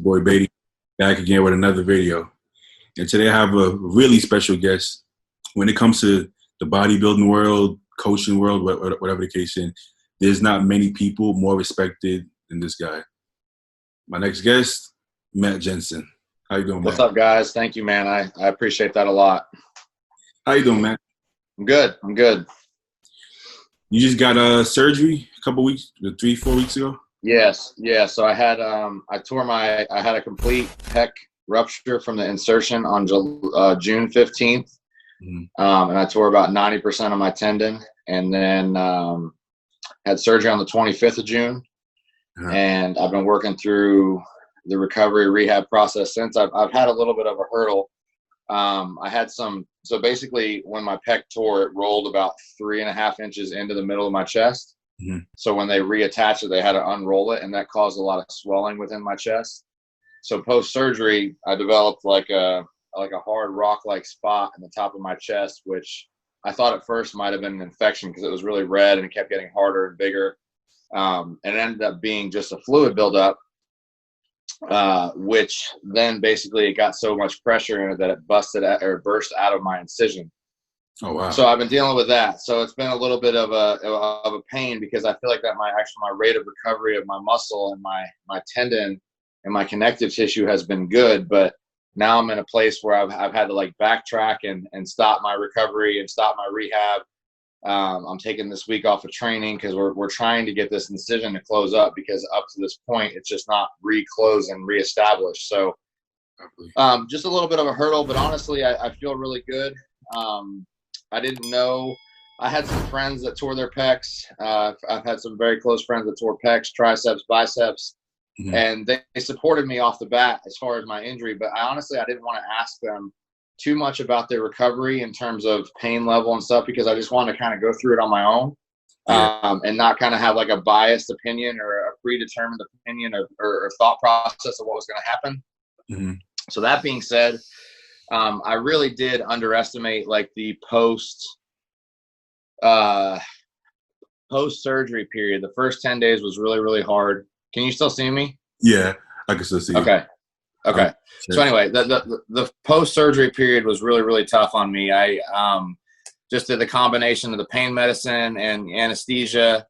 Your boy Beatty back again with another video. And today I have a really special guest. When it comes to the bodybuilding world, coaching world, whatever the case is, there's not many people more respected than this guy. My next guest, Jansen. How you doing, man? What's up, guys? Thank you, man. I appreciate that a lot. How you doing, man? I'm good. I'm good. You just got surgery a couple weeks, 3-4 weeks ago? Yes. Yeah. So I had I had a complete pec rupture from the insertion on June 15th. And I tore about 90% of my tendon, and then had surgery on the 25th of June. And I've been working through the recovery rehab process since. I've had a little bit of a hurdle. I had so basically when my pec tore, it rolled about 3.5 inches into the middle of my chest. So when they reattached it, they had to unroll it, and that caused a lot of swelling within my chest. So post-surgery, I developed like a hard rock-like spot in the top of my chest, which I thought at first might have been an infection because it was really red and it kept getting harder and bigger. And it ended up being just a fluid buildup, which then basically it got so much pressure in it that it burst out of my incision. Oh, wow. So I've been dealing with that. So it's been a little bit of a pain because I feel like that my rate of recovery of my muscle and my tendon and my connective tissue has been good, but now I'm in a place where I've had to like backtrack and stop my recovery and stop my rehab. I'm taking this week off of training because we're trying to get this incision to close up, because up to this point it's just not reclosed and reestablished. So just a little bit of a hurdle, but honestly I feel really good. I didn't know. I had some friends that tore their pecs. I've had some very close friends that tore pecs, triceps, biceps, and they supported me off the bat as far as my injury. But I didn't want to ask them too much about their recovery in terms of pain level and stuff, because I just wanted to kind of go through it on my own, and not kind of have like a biased opinion or a predetermined opinion or thought process of what was going to happen. So that being said, I really did underestimate like the post-surgery period. The first 10 days was really, really hard. Can you still see me? Yeah, I can still see you. Okay. So anyway, the post-surgery period was really, really tough on me. I just did the combination of the pain medicine and anesthesia.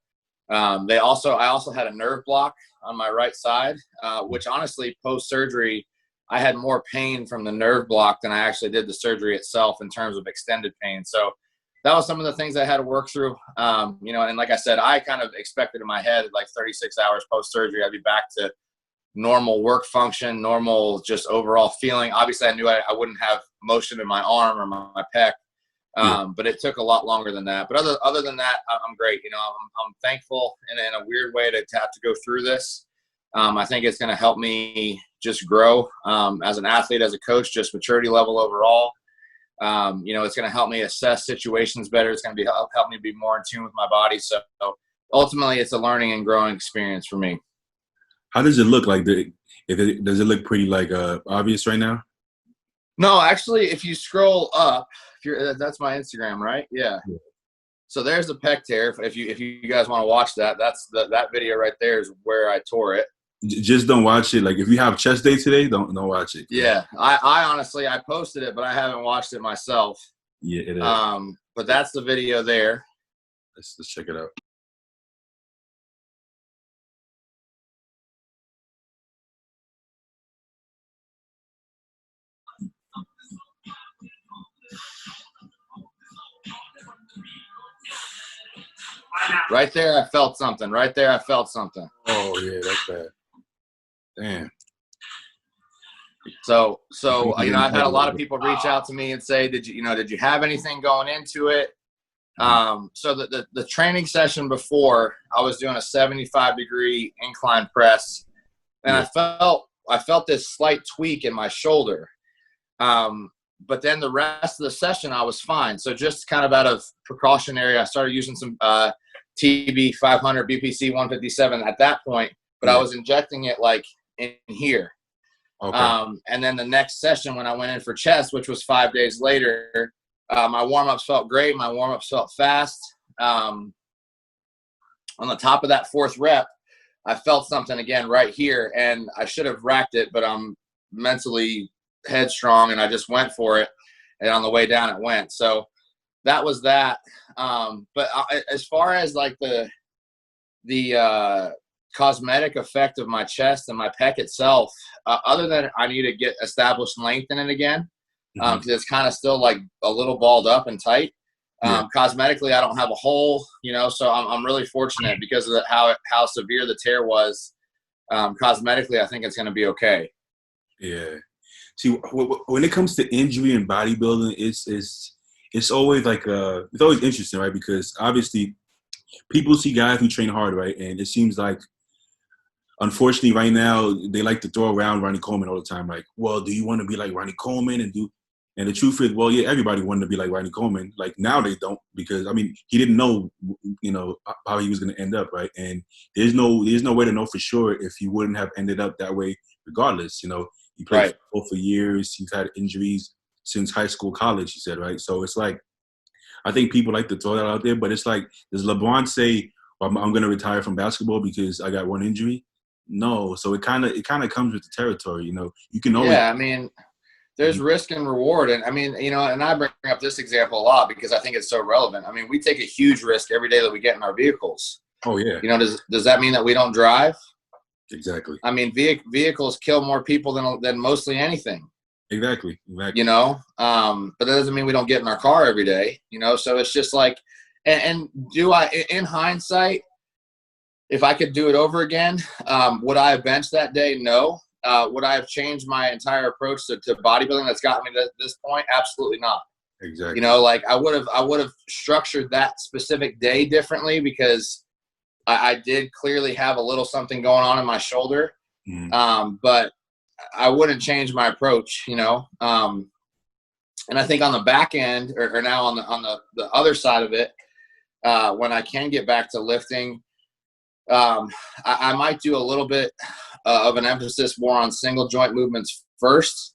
I also had a nerve block on my right side, which honestly, post-surgery, I had more pain from the nerve block than I actually did the surgery itself in terms of extended pain. So that was some of the things I had to work through. And like I said, I kind of expected in my head, like 36 hours post-surgery, I'd be back to normal work function, normal just overall feeling. Obviously, I knew I wouldn't have motion in my arm or my pec, but it took a lot longer than that. But other than that, I'm great. I'm thankful in a weird way to have to go through this. I think it's going to help me just grow as an athlete, as a coach, just maturity level overall. It's going to help me assess situations better. It's going to help me be more in tune with my body. So ultimately, it's a learning and growing experience for me. How does it look? Like, does it look pretty like obvious right now? No, actually, if you scroll up, that's my Instagram, right? Yeah. So there's the pec tear. If you guys want to watch that, that video right there is where I tore it. Just don't watch it. Like, if you have chest day today, don't watch it. Yeah, I honestly, I posted it, but I haven't watched it myself. Yeah, it is. But that's the video there. Let's check it out. Right there, I felt something. Oh yeah, that's bad. Damn. So I've had a lot of people reach out to me and say, did you have anything going into it? So the training session before, I was doing a 75-degree incline press, and I felt this slight tweak in my shoulder. But then the rest of the session, I was fine. So just kind of out of precautionary, I started using some TB 500, BPC 157 at that point, but I was injecting it like in here. Okay. And then the next session, when I went in for chest, which was 5 days later, my warm-ups felt great. My warm-ups felt fast. On the top of that fourth rep, I felt something again right here, and I should have racked it, but I'm mentally headstrong, and I just went for it. And on the way down, it went. So that was that. But as far as like the cosmetic effect of my chest and my pec itself, other than I need to get established length in it again, because it's kind of still like a little balled up and tight. Cosmetically, I don't have a hole, so I'm really fortunate because of how severe the tear was. Cosmetically, I think it's going to be okay. Yeah. See, when it comes to injury and bodybuilding, it's always like it's always interesting, right? Because obviously, people see guys who train hard, right? And it seems like, unfortunately, right now they like to throw around Ronnie Coleman all the time. Like, well, do you want to be like Ronnie Coleman And the truth is, well, yeah, everybody wanted to be like Ronnie Coleman. Like now they don't, because he didn't know, how he was going to end up, right? And there's no way to know for sure if he wouldn't have ended up that way, regardless. He played football for years. He's had injuries since high school, college. He said, right? So it's like, I think people like to throw that out there, but it's like, does LeBron say, well, I'm going to retire from basketball because I got one injury? No. So it kind of comes with the territory. You can always. Yeah, there's risk and reward. And and I bring up this example a lot because I think it's so relevant. We take a huge risk every day that we get in our vehicles. Oh, yeah. Does that mean that we don't drive? Exactly. Vehicles kill more people than mostly anything. Exactly. But that doesn't mean we don't get in our car every day, so it's just like, and do I, in hindsight, if I could do it over again, would I have benched that day? No. Would I have changed my entire approach to bodybuilding that's gotten me to this point? Absolutely not. Exactly. I would have structured that specific day differently because I did clearly have a little something going on in my shoulder. But I wouldn't change my approach, and I think on the back end or now on the other side of it, when I can get back to lifting, I might do a little bit of an emphasis more on single joint movements first,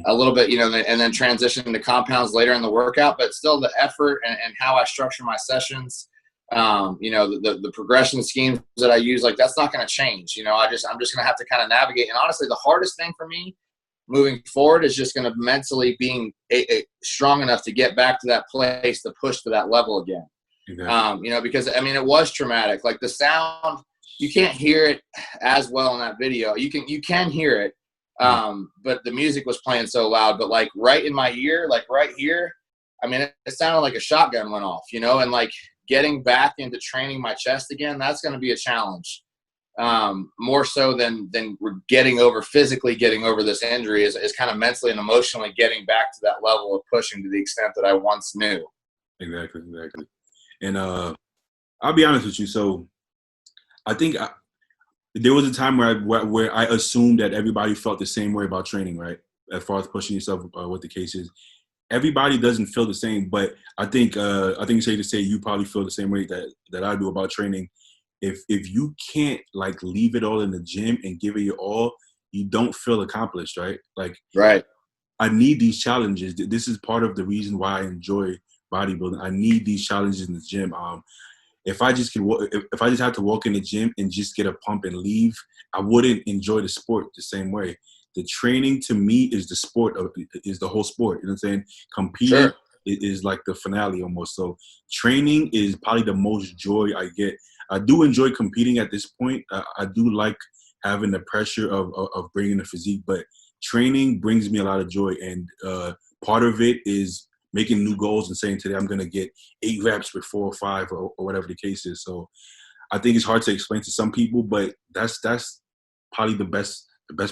a little bit, and then transition to compounds later in the workout, but still the effort and how I structure my sessions, the progression schemes that I use, like that's not going to change. I'm just going to have to kind of navigate. And honestly, the hardest thing for me moving forward is just going to mentally being strong enough to get back to that place, to push to that level again. Exactly. Because it was traumatic. Like the sound, you can't hear it as well in that video. You can hear it, but the music was playing so loud. But like right in my ear, like right here, it sounded like a shotgun went off. And like getting back into training my chest again, that's going to be a challenge. More so than we're physically getting over this injury is kind of mentally and emotionally getting back to that level of pushing to the extent that I once knew. Exactly. And I'll be honest with you. So I think there was a time where I assumed that everybody felt the same way about training, right? As far as pushing yourself, what the case is. Everybody doesn't feel the same, but I think it's safe to say you probably feel the same way that I do about training. If you can't like leave it all in the gym and give it your all, you don't feel accomplished, right? Like, right. I need these challenges. This is part of the reason why I enjoy bodybuilding. I need these challenges in the gym. If I just have to walk in the gym and just get a pump and leave, I wouldn't enjoy the sport the same way. The training to me is the sport is the whole sport. You know what I'm saying? Competing is like the finale almost. So training is probably the most joy I get. I do enjoy competing at this point. I do like having the pressure of bringing the physique, but training brings me a lot of joy. And part of it is making new goals and saying today I'm going to get 8 reps with 4 or 5 or whatever the case is. So I think it's hard to explain to some people, but that's probably the best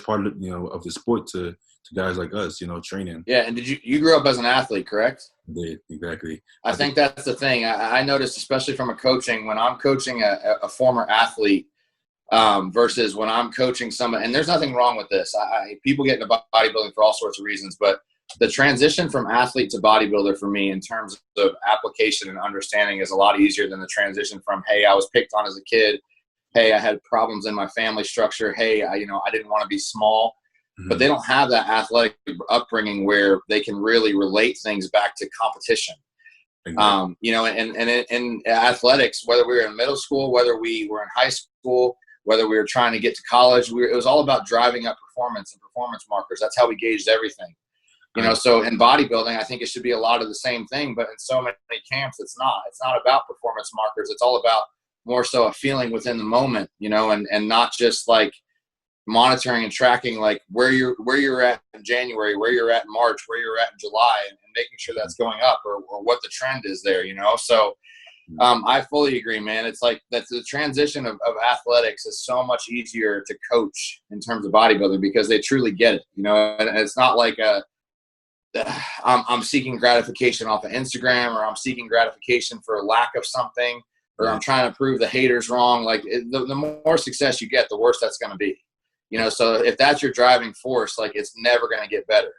part of of the sport to guys like us, training. Yeah, and did you grew up as an athlete, correct? Yeah, exactly. I think that's the thing. I noticed, especially from a coaching, when I'm coaching a former athlete versus when I'm coaching someone, and there's nothing wrong with this. People get into bodybuilding for all sorts of reasons, but the transition from athlete to bodybuilder for me in terms of application and understanding is a lot easier than the transition from, hey, I was picked on as a kid. Hey, I had problems in my family structure. Hey, I didn't want to be small. Mm-hmm. But they don't have that athletic upbringing where they can really relate things back to competition. Exactly. And in athletics, whether we were in middle school, whether we were in high school, whether we were trying to get to college. It was all about driving up performance and performance markers. That's how we gauged everything. You know, so in bodybuilding, I think it should be a lot of the same thing, but in so many camps, it's not. It's not about performance markers. It's all about more so a feeling within the moment, you know, and not just like monitoring and tracking like where you're at in January, where you're at in March, where you're at in July, and making sure that's going up or what the trend is there, you know. So I fully agree, man. It's like that the transition of athletics is so much easier to coach in terms of bodybuilding because they truly get it, you know, and it's not like I'm seeking gratification off of Instagram, or I'm seeking gratification for a lack of something, or I'm trying to prove the haters wrong. Like the more success you get, the worse that's going to be, you know? So if that's your driving force, like it's never going to get better,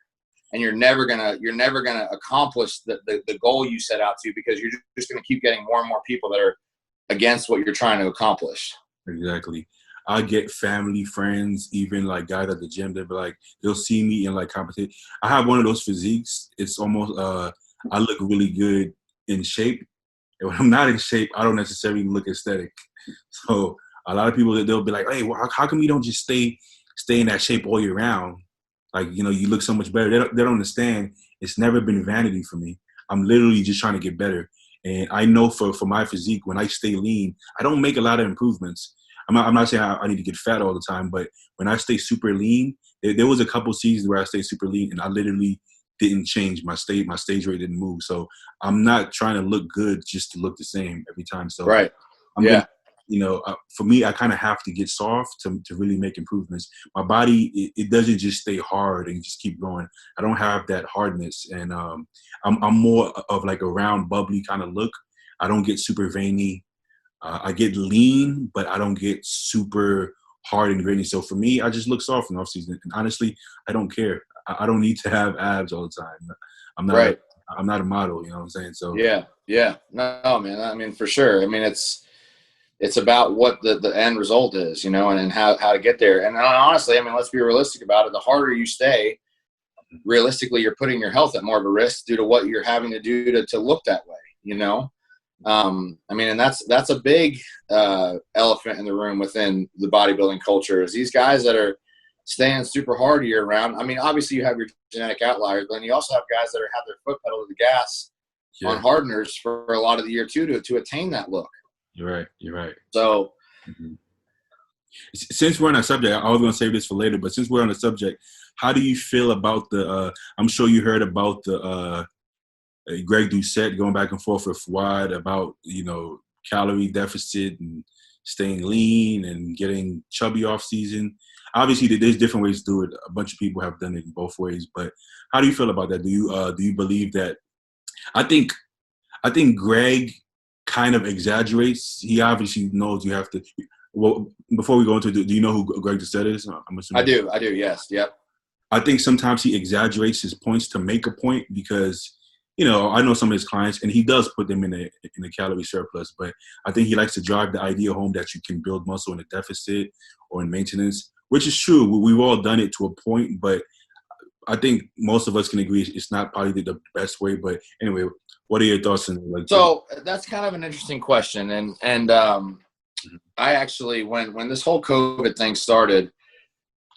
and you're never going to accomplish the goal you set out to, because you're just going to keep getting more and more people that are against what you're trying to accomplish. Exactly. I get family, friends, even like guys at the gym. They'll be like, they'll see me in like competition. I have one of those physiques. It's almost, I look really good in shape. And when I'm not in shape, I don't necessarily look aesthetic. So a lot of people, they'll be like, hey, well, how come you don't just stay in that shape all year round? Like, you know, you look so much better. They don't understand. It's never been vanity for me. I'm literally just trying to get better. And I know for my physique, when I stay lean, I don't make a lot of improvements. I'm not saying I need to get fat all the time, but when I stay super lean, there was a couple seasons where I stayed super lean and I literally didn't change. My stage rate didn't move. So I'm not trying to look good just to look the same every time. So right. You know, for me, I kind of have to get soft to really make improvements. My body, it doesn't just stay hard and just keep going. I don't have that hardness, and I'm more of like a round, bubbly kind of look. I don't get super veiny. I get lean, but I don't get super hard and grainy. So for me, I just look soft in off season. And honestly, I don't care. I don't need to have abs all the time. I'm not. I'm not a model. You know what I'm saying? So yeah. No, man. I mean, for sure. I mean, it's about what the end result is, you know, and how to get there. And honestly, I mean, let's be realistic about it. The harder you stay, realistically, you're putting your health at more of a risk due to what you're having to do to look that way, you know. I mean, and that's a big elephant in the room within the bodybuilding culture, is these guys that are staying super hard year round. I mean, obviously you have your genetic outliers, but then you also have guys that have their foot pedal to the gas on hardeners for a lot of the year too to attain that look. You're right. So since we're on that subject, I was going to save this for later, but since we're on the subject, how do you feel about the I'm sure you heard about the Greg Doucette going back and forth with Fouad about, you know, calorie deficit and staying lean and getting chubby off season. Obviously, there's different ways to do it. A bunch of people have done it in both ways, but how do you feel about that? Do you believe that? I think Greg kind of exaggerates. He obviously knows you have to. Well, before we go into it, do you know who Greg Doucette is? I'm assuming. I do. Yes. Yep. I think sometimes he exaggerates his points to make a point because, you know, I know some of his clients, and he does put them in a calorie surplus, but I think he likes to drive the idea home that you can build muscle in a deficit or in maintenance, which is true. We've all done it to a point, but I think most of us can agree it's not probably the best way. But anyway, what are your thoughts on like? So that's kind of an interesting question, and I actually when this whole COVID thing started,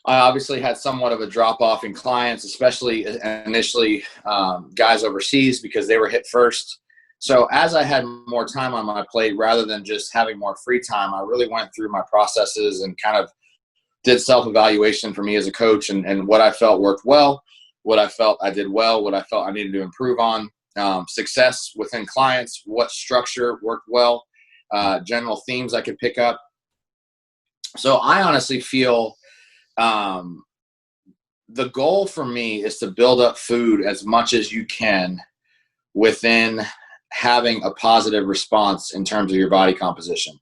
I obviously had somewhat of a drop off in clients, especially initially guys overseas, because they were hit first. So as I had more time on my plate, rather than just having more free time, I really went through my processes and kind of did self-evaluation for me as a coach, and what I felt worked well, what I felt I did well, what I felt I needed to improve on, success within clients, what structure worked well, general themes I could pick up. So I honestly feel the goal for me is to build up food as much as you can within having a positive response in terms of your body composition.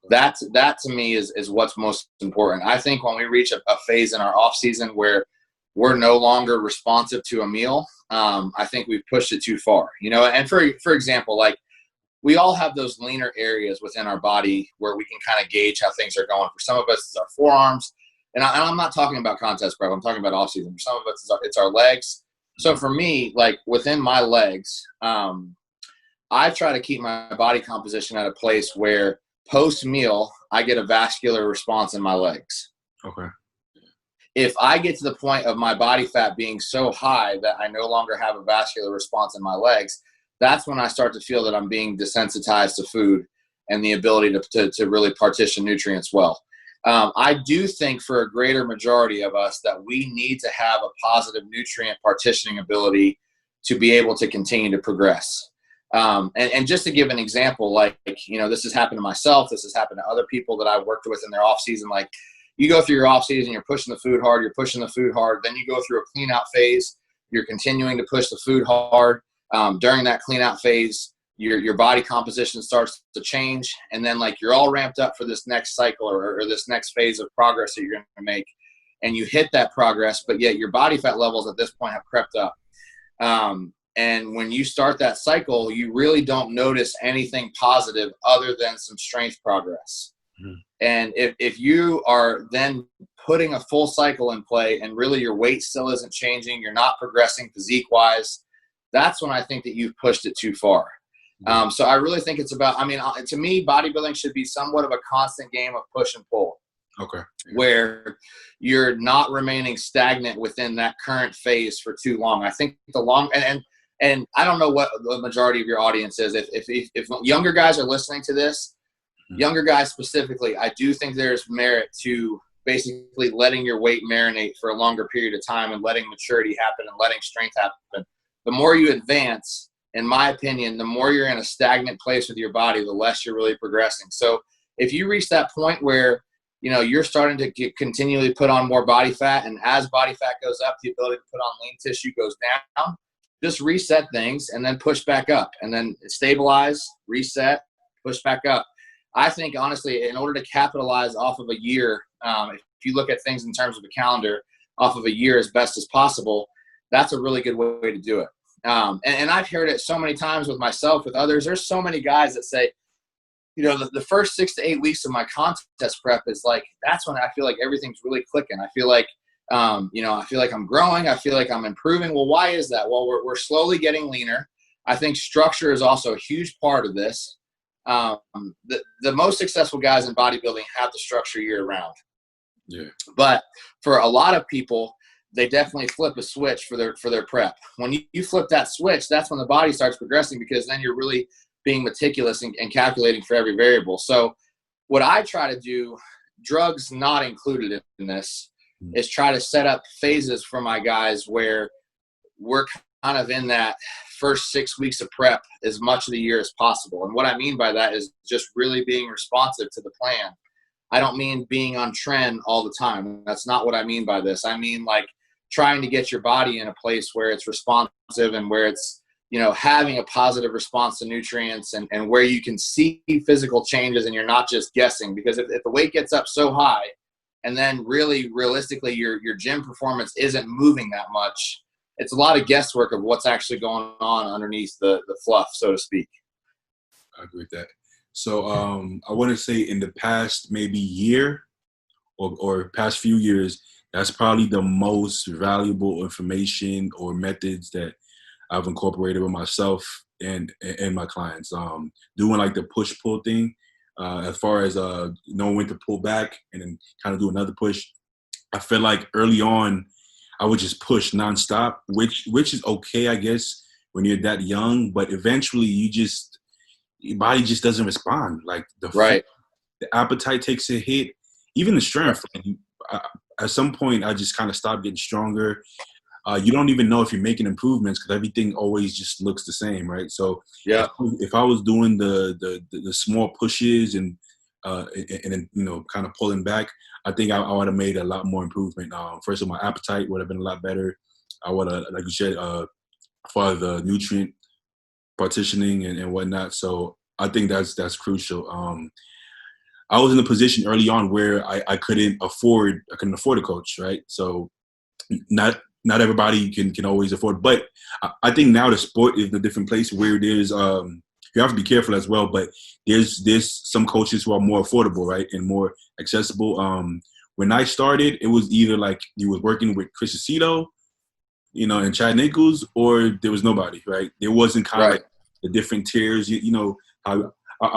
That to me is what's most important. I think when we reach a phase in our off season where we're no longer responsive to a meal, I think we've pushed it too far, you know. And for example, like we all have those leaner areas within our body where we can kind of gauge how things are going. For some of us, it's our forearms. And I'm not talking about contest prep. I'm talking about off season. For some of us, it's our legs. So for me, like within my legs, I try to keep my body composition at a place where post meal, I get a vascular response in my legs. Okay. If I get to the point of my body fat being so high that I no longer have a vascular response in my legs, that's when I start to feel that I'm being desensitized to food and the ability to really partition nutrients well. I do think for a greater majority of us that we need to have a positive nutrient partitioning ability to be able to continue to progress. And just to give an example, like, this has happened to myself. This has happened to other people that I've worked with in their off season. Like, you go through your off season, you're pushing the food hard, then you go through a clean out phase. You're continuing to push the food hard. During that clean out phase, your body composition starts to change. And then like you're all ramped up for this next cycle or this next phase of progress that you're going to make. And you hit that progress, but yet your body fat levels at this point have crept up. And when you start that cycle, you really don't notice anything positive other than some strength progress. Mm-hmm. And if you are then putting a full cycle in play and really your weight still isn't changing, you're not progressing physique-wise, that's when I think that you've pushed it too far. So I really think it's about, to me, bodybuilding should be somewhat of a constant game of push and pull. Okay. Where you're not remaining stagnant within that current phase for too long. I think and I don't know what the majority of your audience is. If younger guys are listening to this, younger guys specifically, I do think there's merit to basically letting your weight marinate for a longer period of time and letting maturity happen and letting strength happen. The more you advance, in my opinion, the more you're in a stagnant place with your body, the less you're really progressing. So if you reach that point where, you're starting to continually put on more body fat, and as body fat goes up, the ability to put on lean tissue goes down, just reset things and then push back up and then stabilize, reset, push back up. I think, honestly, in order to capitalize off of a year, if you look at things in terms of a calendar, off of a year as best as possible, that's a really good way to do it. And I've heard it so many times with myself, with others. There's so many guys that say, the first 6 to 8 weeks of my contest prep is like, that's when I feel like everything's really clicking. I feel like, I feel like I'm growing. I feel like I'm improving. Well, why is that? Well, we're slowly getting leaner. I think structure is also a huge part of this. The most successful guys in bodybuilding have the structure year round. Yeah. But for a lot of people, they definitely flip a switch for their prep. When you flip that switch, that's when the body starts progressing, because then you're really being meticulous and calculating for every variable. So what I try to do, drugs not included in this, is try to set up phases for my guys where we're kind of in that first 6 weeks of prep as much of the year as possible. And what I mean by that is just really being responsive to the plan. I don't mean being on trend all the time. That's not what I mean by this. I mean like trying to get your body in a place where it's responsive and where it's, having a positive response to nutrients and where you can see physical changes and you're not just guessing. Because if the weight gets up so high and then really realistically your gym performance isn't moving that much, it's a lot of guesswork of what's actually going on underneath the fluff, so to speak. I agree with that. So I want to say in the past maybe year or past few years, that's probably the most valuable information or methods that I've incorporated with myself and my clients. Doing like the push-pull thing, as far as knowing when to pull back and then kind of do another push. I feel like early on, I would just push nonstop, which is okay, I guess, when you're that young. But eventually, your body just doesn't respond. Like the appetite takes a hit, even the strength. At some point, I just kind of stopped getting stronger. You don't even know if you're making improvements because everything always just looks the same, right? So yeah, if I was doing the small pushes and then kind of pulling back, I think I would have made a lot more improvement. First of all, my appetite would have been a lot better. I would have, like you said, for the nutrient partitioning and whatnot. So I think that's crucial. I was in a position early on where I couldn't afford a coach, right? So not everybody can always afford, but I think now the sport is in a different place where there's you have to be careful as well, but there's some coaches who are more affordable, right, and more accessible. When I started, it was either like you was working with Chris Aceto, and Chad Nichols, or there was nobody, right? There wasn't kind of like the different tiers. I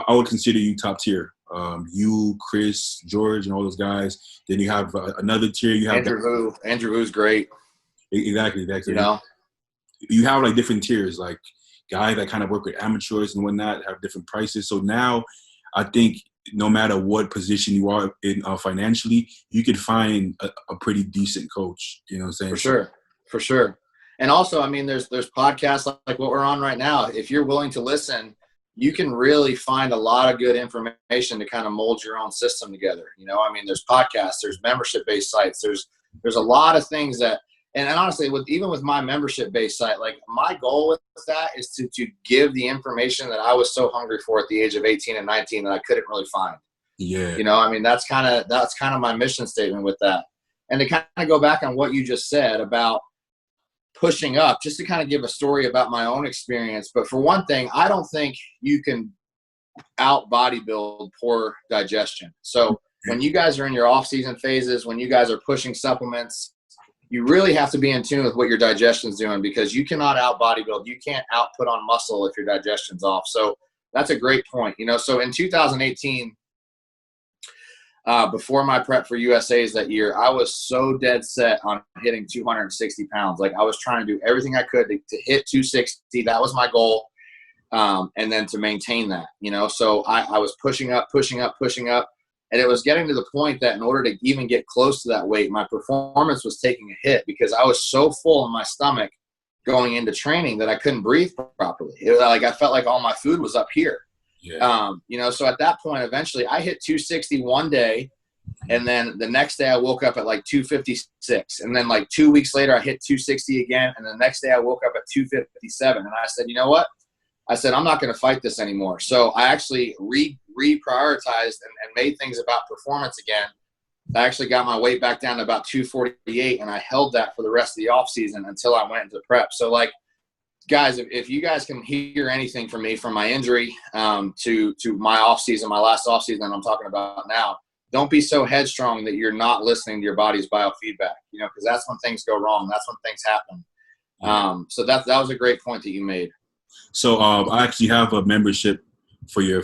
would consider you top tier You, Chris, George, and all those guys. Then you have another tier. You have Andrew Who's great. Exactly. You know, you have like different tiers, like guys that kind of work with amateurs and whatnot have different prices. So now I think no matter what position you are in financially, you could find a pretty decent coach. You know what I'm saying? For sure. And also, I mean, there's podcasts like what we're on right now. If you're willing to listen, you can really find a lot of good information to kind of mold your own system together. You know, I mean, there's podcasts, there's membership-based sites, there's a lot of things that, and honestly, even with my membership-based site, like my goal with that is to give the information that I was so hungry for at the age of 18 and 19 that I couldn't really find. Yeah. You know, I mean, that's kind of my mission statement with that. And to kind of go back on what you just said about pushing up, just to kind of give a story about my own experience. But for one thing, I don't think you can out bodybuild poor digestion. So when you guys are in your off-season phases, when you guys are pushing supplements, you really have to be in tune with what your digestion's doing, because you cannot out bodybuild. You can't out put on muscle if your digestion's off. So that's a great point. You know, so in 2018, before my prep for USA's that year, I was so dead set on hitting 260 pounds. Like I was trying to do everything I could to hit 260. That was my goal. And then to maintain that, you know, so I was pushing up. And it was getting to the point that in order to even get close to that weight, my performance was taking a hit because I was so full in my stomach going into training that I couldn't breathe properly. It was like I felt like all my food was up here. Yeah. You know, so at that point, eventually I hit 260 one day, and then the next day I woke up at like 256. And then like 2 weeks later, I hit 260 again. And the next day I woke up at 257. And I said, you know what? I said, I'm not going to fight this anymore. So I actually reprioritized and made things about performance again. I actually got my weight back down to about 248, and I held that for the rest of the off season until I went into prep. So like, guys, if you guys can hear anything from me, from my injury to my off season, my last off season I'm talking about now, don't be so headstrong that you're not listening to your body's biofeedback, you know, because that's when things go wrong. That's when things happen. So that was a great point that you made. So I actually have a membership for your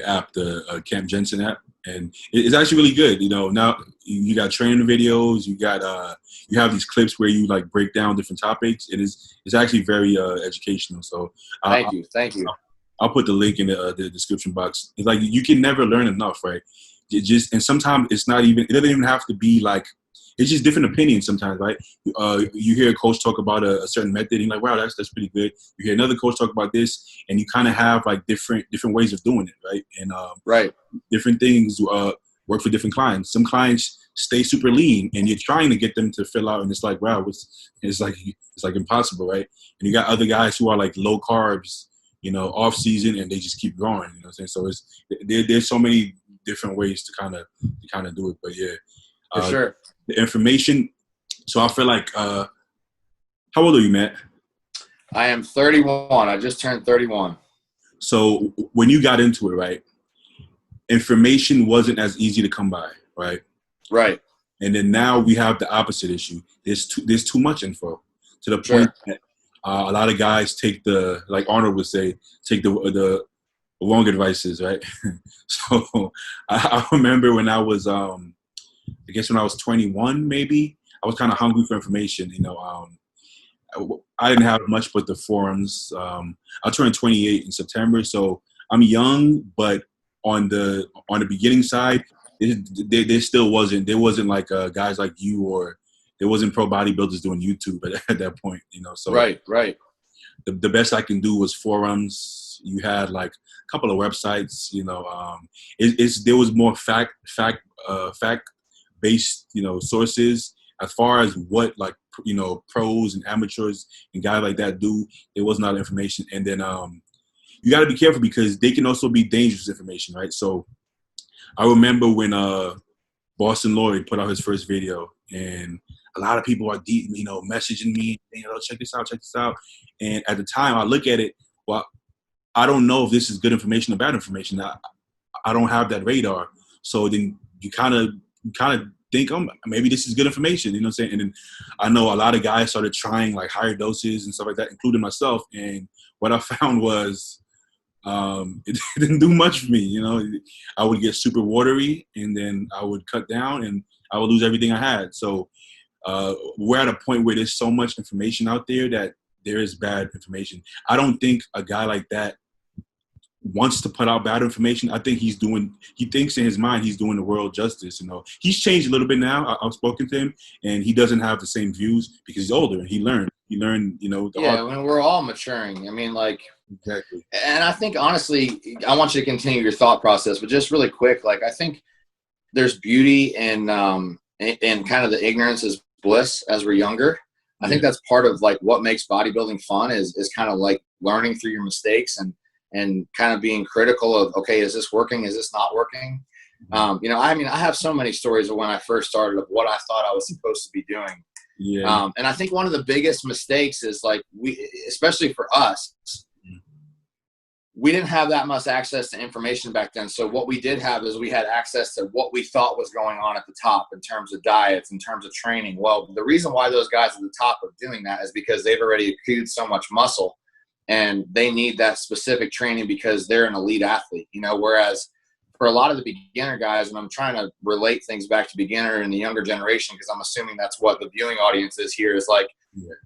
app, the Camp Jansen app, and it's actually really good. You know, now you got training videos, you have these clips where you like break down different topics. It's actually very educational. So thank you. I'll put the link in the description box. It's like you can never learn enough, right? And sometimes it doesn't even have to be like. It's just different opinions sometimes, right? You hear a coach talk about a certain method, and you're like, wow, that's pretty good. You hear another coach talk about this, and you kind of have like different ways of doing it, right? And right, different things work for different clients. Some clients stay super lean, and you're trying to get them to fill out, and it's like, wow, it's like impossible, right? And you got other guys who are like low carbs, you know, off season, and they just keep going. You know what I'm saying? So there's so many different ways to kind of do it, but yeah. For sure. The information. So I feel like, how old are you, Matt? I am 31. I just turned 31. So when you got into it, right, information wasn't as easy to come by, right? Right. And then now we have the opposite issue. There's too much info to the point that a lot of guys take like Arnold would say, take the wrong advices, right? So I remember when I was, I guess when I was 21, maybe, I was kind of hungry for information. You know, I didn't have much but the forums. I turned 28 in September, so I'm young, but on the beginning side, there still wasn't. There wasn't like guys like you, or there wasn't pro bodybuilders doing YouTube at that point. You know, so right. The best I can do was forums. You had like a couple of websites. You know, there was more fact based, you know, sources as far as what, like, you know, pros and amateurs and guys like that do. There was not information. And then you got to be careful because they can also be dangerous information, right? So I remember when Boston Lloyd put out his first video, and a lot of people are you know, messaging me, you know, check this out. And at the time I look at it, well, I don't know if this is good information or bad information. I don't have that radar. So then you kind of think, maybe this is good information, you know what I'm saying? And then I know a lot of guys started trying like higher doses and stuff like that, including myself. And what I found was it didn't do much for me. You know, I would get super watery, and then I would cut down, and I would lose everything I had. So we're at a point where there's so much information out there that there is bad information. I don't think a guy like that wants to put out bad information. I think he thinks in his mind he's doing the world justice. You know, he's changed a little bit now. I've spoken to him, and he doesn't have the same views because he's older and he learned, you know, I mean, we're all maturing. I mean, like, exactly. And I think, honestly, I want you to continue your thought process, but just really quick, like, I think there's beauty in kind of the ignorance is bliss as we're younger. I think that's part of like what makes bodybuilding fun is kind of like learning through your mistakes and kind of being critical of, okay, is this working? Is this not working? You know, I mean, I have so many stories of when I first started of what I thought I was supposed to be doing. Yeah. And I think one of the biggest mistakes is like especially for us, we didn't have that much access to information back then. So what we did have is we had access to what we thought was going on at the top in terms of diets, in terms of training. Well, the reason why those guys at the top are doing that is because they've already accrued so much muscle and they need that specific training because they're an elite athlete, you know, whereas for a lot of the beginner guys, and I'm trying to relate things back to beginner and the younger generation, because I'm assuming that's what the viewing audience is here, is like,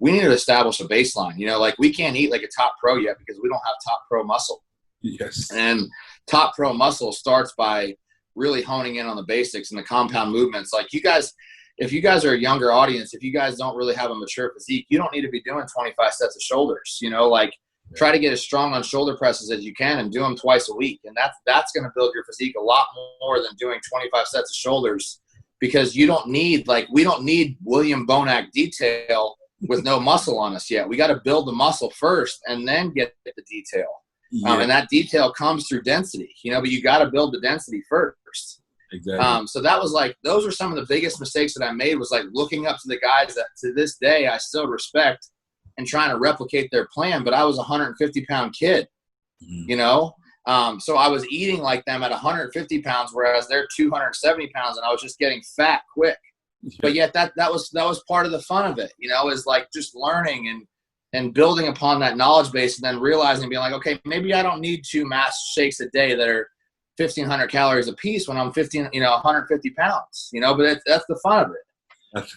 we need to establish a baseline. You know, like we can't eat like a top pro yet because we don't have top pro muscle. Yes. And top pro muscle starts by really honing in on the basics and the compound movements. Like you guys, if you guys are a younger audience, if you guys don't really have a mature physique, you don't need to be doing 25 sets of shoulders, you know, like try to get as strong on shoulder presses as you can and do them twice a week. And that's going to build your physique a lot more than doing 25 sets of shoulders, because you don't need, like, we don't need William Bonac detail with no muscle on us yet. We got to build the muscle first and then get the detail. And that detail comes through density, you know, but you got to build the density first. Exactly. So that was like, those are some of the biggest mistakes that I made, was like looking up to the guys that to this day I still respect and trying to replicate their plan. But I was a 150-pound kid, you know? So I was eating like them at 150 pounds, whereas they're 270 pounds, and I was just getting fat quick. But yet that was part of the fun of it, you know, is like just learning and building upon that knowledge base, and then realizing, being like, okay, maybe I don't need 2 mass shakes a day that are 1,500 calories a piece when I'm 150 pounds, you know, but that's the fun of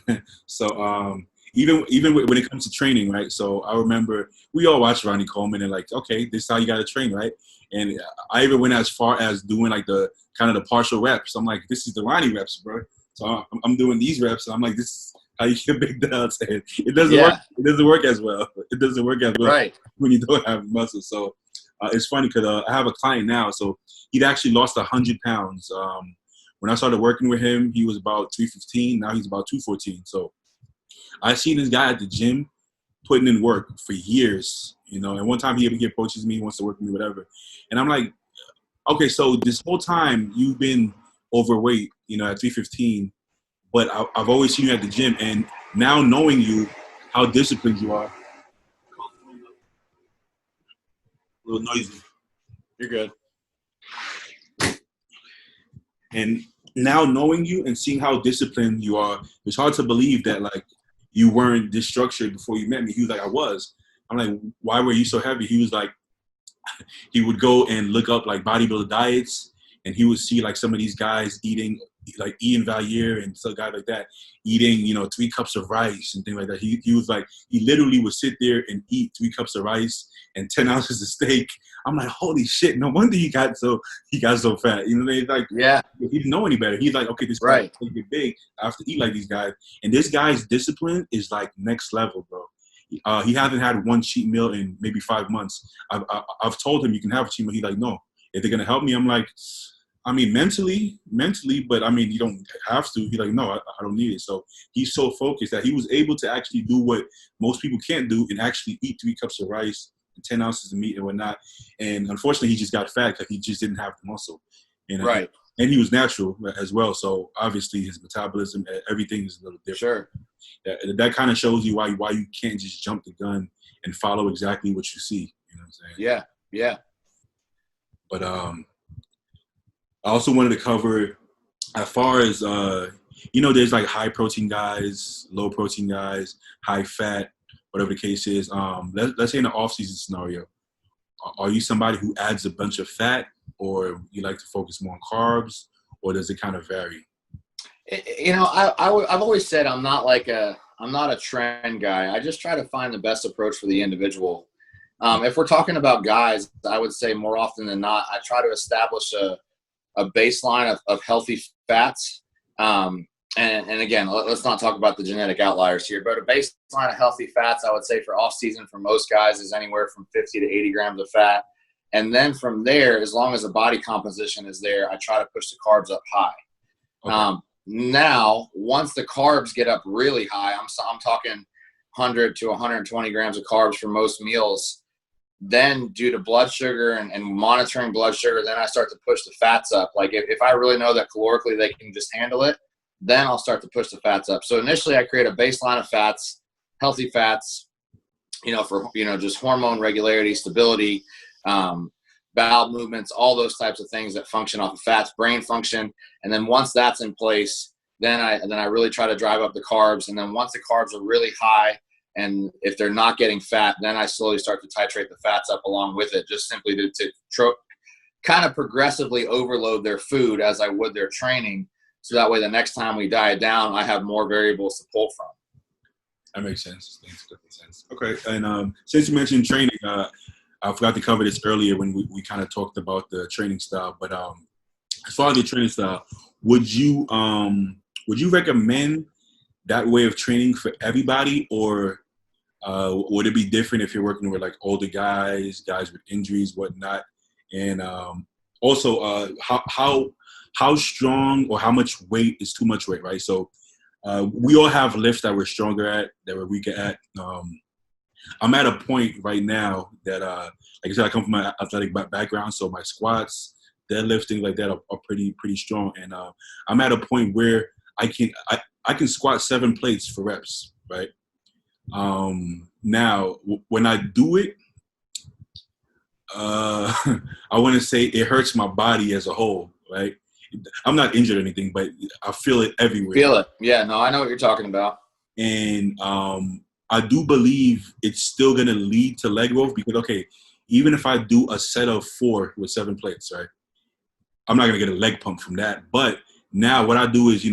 it. So, even when it comes to training, right? So I remember we all watched Ronnie Coleman and like, okay, this is how you got to train, right? And I even went as far as doing like the kind of the partial reps. I'm like, this is the Ronnie reps, bro. So I'm doing these reps, and I'm like, this is how you get big delts. And it doesn't work. It doesn't work as well. It doesn't work as well when you don't have muscle. So it's funny because I have a client now. So he'd actually lost 100 pounds. When I started working with him, he was about 315. Now he's about 214. So I seen this guy at the gym putting in work for years, you know, and one time he approaches me, he wants to work with me, whatever. And I'm like, okay, so this whole time you've been overweight, you know, at 315, but I've always seen you at the gym, and now knowing you, how disciplined you are. A little noisy. You're good. And now knowing you and seeing how disciplined you are, it's hard to believe that, like, you weren't this structured before you met me. He was like, I was. I'm like, why were you so heavy? He was like, he would go and look up like bodybuilder diets, and he would see like some of these guys eating, like Ian Valier and some guy like that, eating, you know, 3 cups of rice and things like that. He was like, he literally would sit there and eat 3 cups of rice and 10 ounces of steak. I'm like, holy shit, no wonder he got so fat. You know, they like, he didn't know any better. He's like, okay, this guy get big, I have to eat like these guys. And this guy's discipline is like next level, bro. He hasn't had one cheat meal in maybe 5 months. I've told him you can have a cheat meal. He's like, no. If they're gonna help me, I'm like, I mean, mentally, but I mean, you don't have to. He's like, no, I don't need it. So he's so focused that he was able to actually do what most people can't do and actually eat 3 cups of rice and 10 ounces of meat and whatnot. And unfortunately, he just got fat because he just didn't have the muscle. You know? Right. And he was natural as well. So obviously his metabolism, everything is a little different. Sure. That kind of shows you why you can't just jump the gun and follow exactly what you see. You know what I'm saying? Yeah. Yeah. But I also wanted to cover, as far as, you know, there's like high protein guys, low protein guys, high fat, whatever the case is. Let's say in an off-season scenario, are you somebody who adds a bunch of fat, or you like to focus more on carbs, or does it kind of vary? I've always said I'm not a trend guy. I just try to find the best approach for the individual. If we're talking about guys, I would say more often than not, I try to establish a baseline of healthy fats. And again, let's not talk about the genetic outliers here, but a baseline of healthy fats, I would say for off season for most guys is anywhere from 50 to 80 grams of fat. And then from there, as long as the body composition is there, I try to push the carbs up high. Okay. Now, once the carbs get up really high, I'm talking 100 to 120 grams of carbs for most meals. Then due to blood sugar and monitoring blood sugar, then I start to push the fats up. Like if I really know that calorically they can just handle it, then I'll start to push the fats up. So initially I create a baseline of fats, healthy fats, for, just hormone regularity, stability, bowel movements, all those types of things that function off of fats, brain function. And then once that's in place, then I really try to drive up the carbs. And then once the carbs are really high, and if they're not getting fat, then I slowly start to titrate the fats up along with it, just simply to kind of progressively overload their food as I would their training. So that way the next time we diet down, I have more variables to pull from. That makes sense. Makes perfect sense. Okay. And since you mentioned training, I forgot to cover this earlier when we kind of talked about the training style. But as far as the training style, would you recommend that way of training for everybody, or would it be different if you're working with like older guys with injuries, whatnot? And also, how strong or how much weight is too much weight, right? So we all have lifts that we're stronger at, that we're weaker at. I'm at a point right now that, like I said, I come from an athletic background, so my squats, deadlifting like that are pretty strong. And I'm at a point where I can squat 7 plates for reps, right? Now, when I do it, I want to say it hurts my body as a whole, right? I'm not injured or anything, but I feel it everywhere. Feel it. Yeah, no, I know what you're talking about. And I do believe it's still going to lead to leg growth because, okay, even if I do a set of 4 with 7 plates, right, I'm not going to get a leg pump from that. But now what I do is,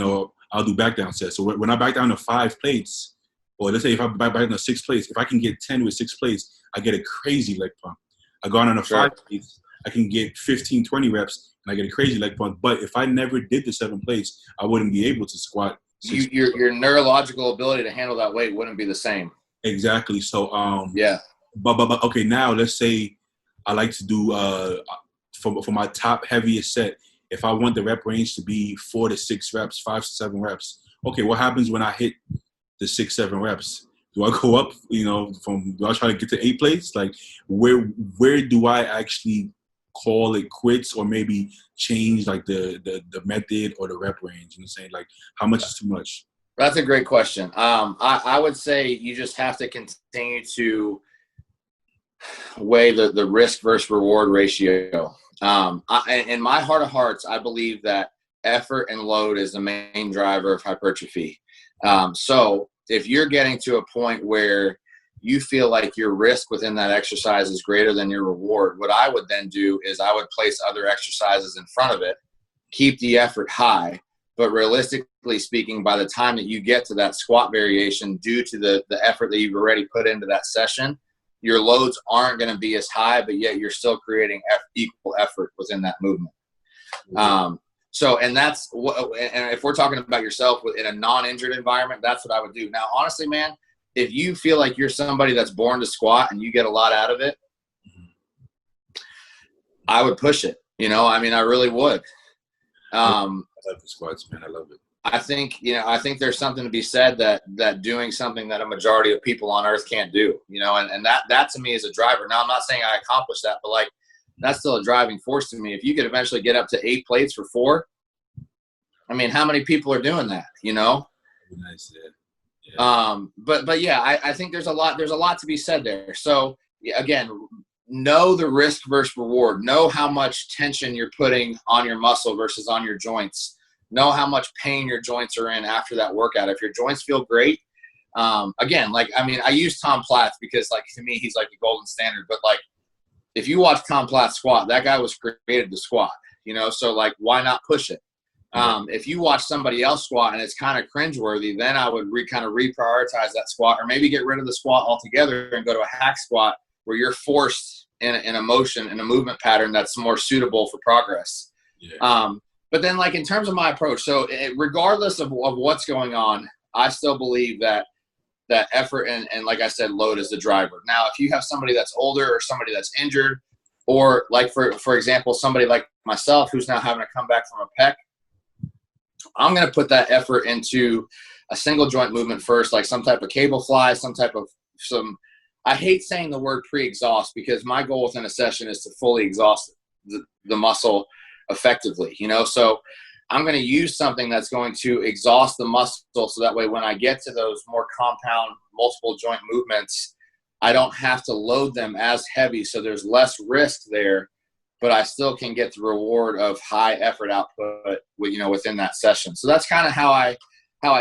I'll do back down sets. So when I back down to 5 plates, or let's say if I back down to 6 plates, if I can get 10 with 6 plates, I get a crazy leg pump. I go on to 5 plates, I can get 15, 20 reps, and I get a crazy leg pump. But if I never did the 7 plates, I wouldn't be able to squat. Your neurological ability to handle that weight wouldn't be the same. Exactly. So yeah. But okay, now let's say I like to do for my top heaviest set. If I want the rep range to be 4 to 6 reps, 5 to 7 reps, okay, what happens when I hit the 6, 7 reps? Do I go up? Do I try to get to 8 plates? Like, where do I actually call it quits, or maybe change like the method or the rep range? You know what I'm saying? Like, how much is too much? That's a great question. I would say you just have to continue to weigh the risk versus reward ratio. In my heart of hearts, I believe that effort and load is the main driver of hypertrophy. So if you're getting to a point where you feel like your risk within that exercise is greater than your reward, what I would then do is I would place other exercises in front of it, keep the effort high. But realistically speaking, by the time that you get to that squat variation, due to the effort that you've already put into that session, your loads aren't going to be as high, but yet you're still creating equal effort within that movement. Mm-hmm. And if we're talking about yourself in a non-injured environment, that's what I would do. Now, honestly, man, if you feel like you're somebody that's born to squat and you get a lot out of it, I would push it. I really would. I love the squats, man. I love it. I think there's something to be said that doing something that a majority of people on earth can't do, and that to me is a driver. Now, I'm not saying I accomplished that, but like, that's still a driving force to me. If you could eventually get up to 8 plates for 4, I mean, how many people are doing that, Nice, yeah. But yeah, I think there's a lot to be said there. So again, know the risk versus reward. Know how much tension you're putting on your muscle versus on your joints. Know how much pain your joints are in after that workout. If your joints feel great, again, I use Tom Platz because, like, to me, he's like the golden standard. But like, if you watch Tom Platt squat, that guy was created to squat, you know, so like, why not push it? If you watch somebody else squat and it's kind of cringeworthy, then I would kind of reprioritize that squat, or maybe get rid of the squat altogether and go to a hack squat where you're forced in a motion, in a movement pattern that's more suitable for progress. Yeah. But then, like, in terms of my approach, so regardless of what's going on, I still believe that effort and like I said, load is the driver. Now, if you have somebody that's older or somebody that's injured, or like for example, somebody like myself who's now having to come back from a pec, I'm going to put that effort into a single joint movement first, like some type of cable fly, I hate saying the word pre-exhaust, because my goal within a session is to fully exhaust the muscle effectively, you know? So I'm going to use something that's going to exhaust the muscle, so that way when I get to those more compound multiple joint movements, I don't have to load them as heavy. So there's less risk there, but I still can get the reward of high effort output, you know, within that session. So that's kind of how I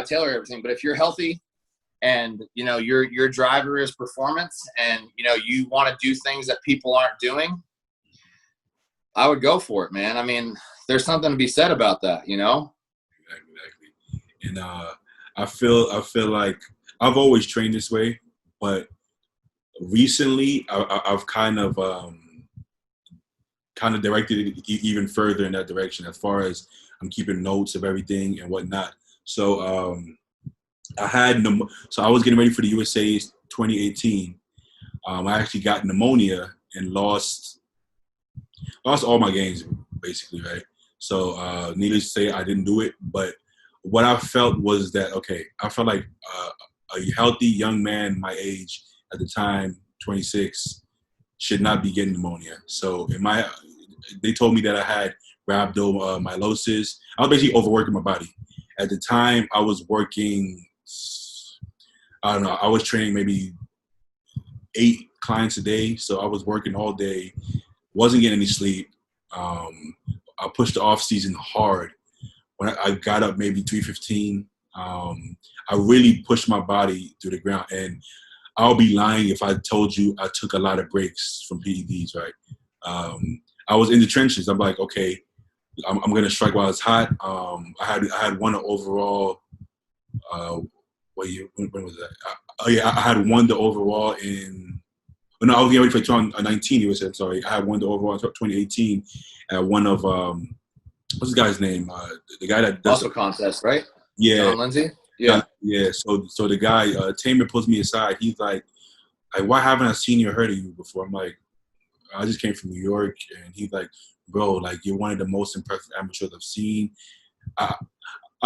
tailor everything. But if you're healthy and, you know, your driver is performance, and, you know, you want to do things that people aren't doing, I would go for it, man. I mean, there's something to be said about that, you know? Exactly. And I feel like I've always trained this way, but recently I've kind of directed it even further in that direction, as far as I'm keeping notes of everything and whatnot. So I was getting ready for the USA's 2018. I actually got pneumonia and lost all my games, basically, right? So needless to say, I didn't do it. But what I felt was that, okay, I felt like a healthy young man my age at the time, 26, should not be getting pneumonia. So they told me that I had rhabdomyolysis. I was basically overworking my body. At the time, I was working, I don't know, I was training maybe 8 clients a day. So I was working all day, wasn't getting any sleep. I pushed the off season hard. When I got up maybe 3:15, I really pushed my body to the ground. And I'll be lying if I told you I took a lot of breaks from PEDs, right? I was in the trenches. I'm like, okay, I'm going to strike while it's hot. I had won the overall. What year? When was that? I had won the overall in. No, I was getting ready for 2019. You said, sorry. I had won the overall in 2018 at one of what's this guy's name? The guy that does muscle contest, right? Yeah, John Lindsay. Yeah. Yeah. So the guy Tamer pulls me aside. He's like, why haven't I seen you or heard of you before? I'm like, I just came from New York. And he's like, bro, like, you're one of the most impressive amateurs I've seen. I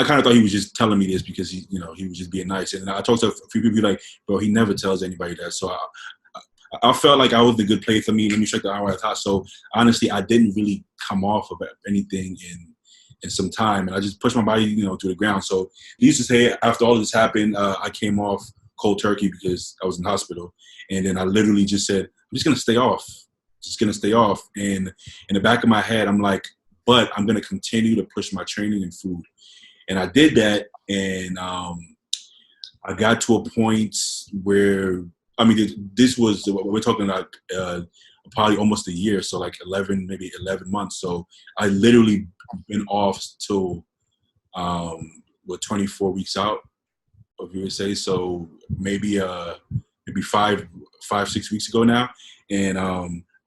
kind of thought he was just telling me this because he was just being nice. And I talked to a few people like, bro, he never tells anybody that. So I felt like I was the good play for me. Let me check the hour at the top. So honestly, I didn't really come off of anything in some time, and I just pushed my body, to the ground. So needless to say, after all this happened, I came off cold turkey because I was in the hospital, and then I literally just said, I'm just gonna stay off. Just gonna stay off. And in the back of my head, I'm like, but I'm gonna continue to push my training and food. And I did that, and I got to a point where, I mean, this was, we're talking about probably almost a year, so like 11 months. So I literally been off till 24 weeks out of USA. So maybe 5-6 weeks ago now, and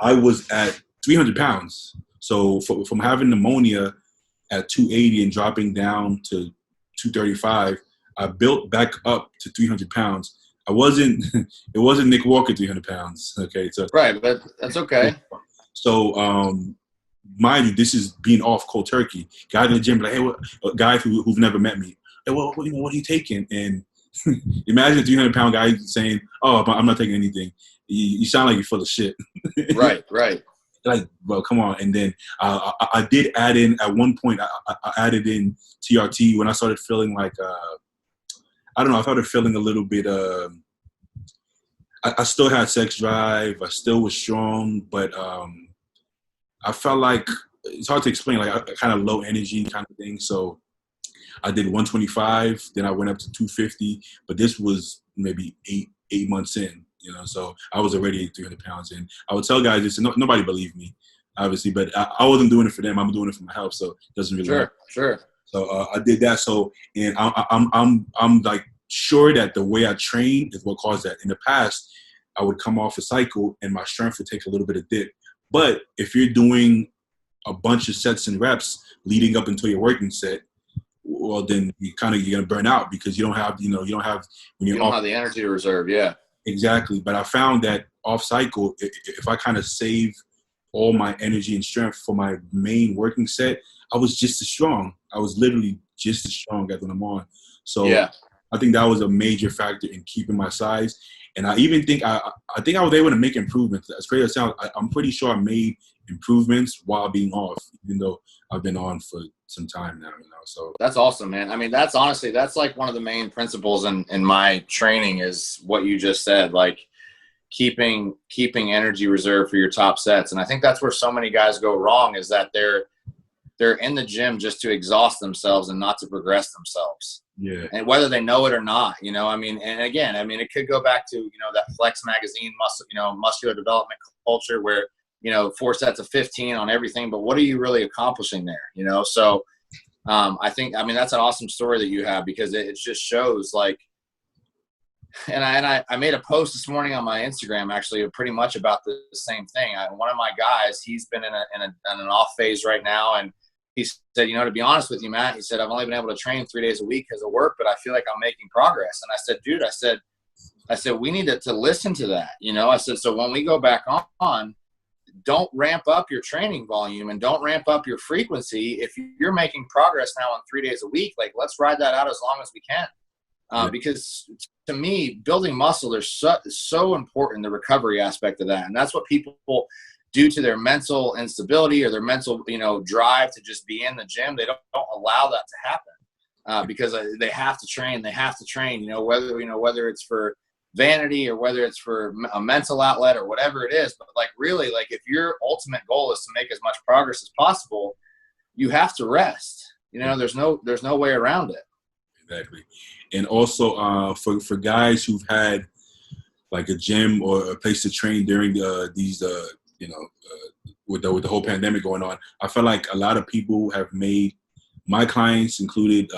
I was at 300 pounds. So from having pneumonia at 280 and dropping down to 235, I built back up to 300 pounds. It wasn't Nick Walker 300 pounds. Okay. So right, but that's okay. So mind you, this is being off cold turkey. Guys in the gym, like, hey, guys who've never met me, hey, well, what are you taking? And imagine a 300-pound guy saying, oh, I'm not taking anything. You sound like you're full of shit. Right. Like, well, come on. And then I did add in, at one point, I added in TRT when I started feeling like, I don't know, I started feeling a little bit, I still had sex drive. I still was strong, but I felt like, it's hard to explain, like a kind of low energy kind of thing. So I did 125, then I went up to 250, but this was maybe eight months in. So I was already 300 pounds, and I would tell guys this, and nobody believed me, obviously, but I wasn't doing it for them. I'm doing it for my health, so it doesn't really matter. Sure. So I did that. So, and I'm like sure that the way I train is what caused that. In the past, I would come off a cycle and my strength would take a little bit of dip. But if you're doing a bunch of sets and reps leading up until your working set, well, then you're gonna burn out because you don't have when You don't off, have the energy to reserve. Yeah. exactly. But I found that off cycle, if I kind of save all my energy and strength for my main working set, I was just as strong. I was literally just as strong as when I'm on. So Yeah. I think that was a major factor in keeping my size. And I even think I was able to make improvements. As crazy as it sounds, I'm pretty sure I made improvements while being off, even though I've been on for some time now. So That's awesome, man. I mean, that's like one of the main principles in my training is what you just said, like keeping energy reserve for your top sets. And I think that's where so many guys go wrong, is that they're in the gym just to exhaust themselves and not to progress themselves. Yeah. And whether they know it or not, I mean, and again, I mean, it could go back to, that Flex magazine muscular development culture where, 4 sets of 15 on everything, but what are you really accomplishing there? So I that's an awesome story that you have, because it just shows like, and I made a post this morning on my Instagram, actually, pretty much about the same thing. One of my guys, he's been in an off phase right now, and he said, to be honest with you, Matt, he said, I've only been able to train 3 days a week because of work, but I feel like I'm making progress. And I said, dude, I said, we need to listen to that. I said, so when we go back on, don't ramp up your training volume and don't ramp up your frequency. If you're making progress now on 3 days a week, like, let's ride that out as long as we can. Because to me, building muscle is so important, the recovery aspect of that. And that's what people, due to their mental instability or their mental, drive to just be in the gym, they don't allow that to happen because they have to train, whether it's for vanity or whether it's for a mental outlet or whatever it is. But like, really, like, if your ultimate goal is to make as much progress as possible, you have to rest. There's no way around it. Exactly. And also for guys who've had like a gym or a place to train during these with the whole pandemic going on, I feel like a lot of people have made, my clients included,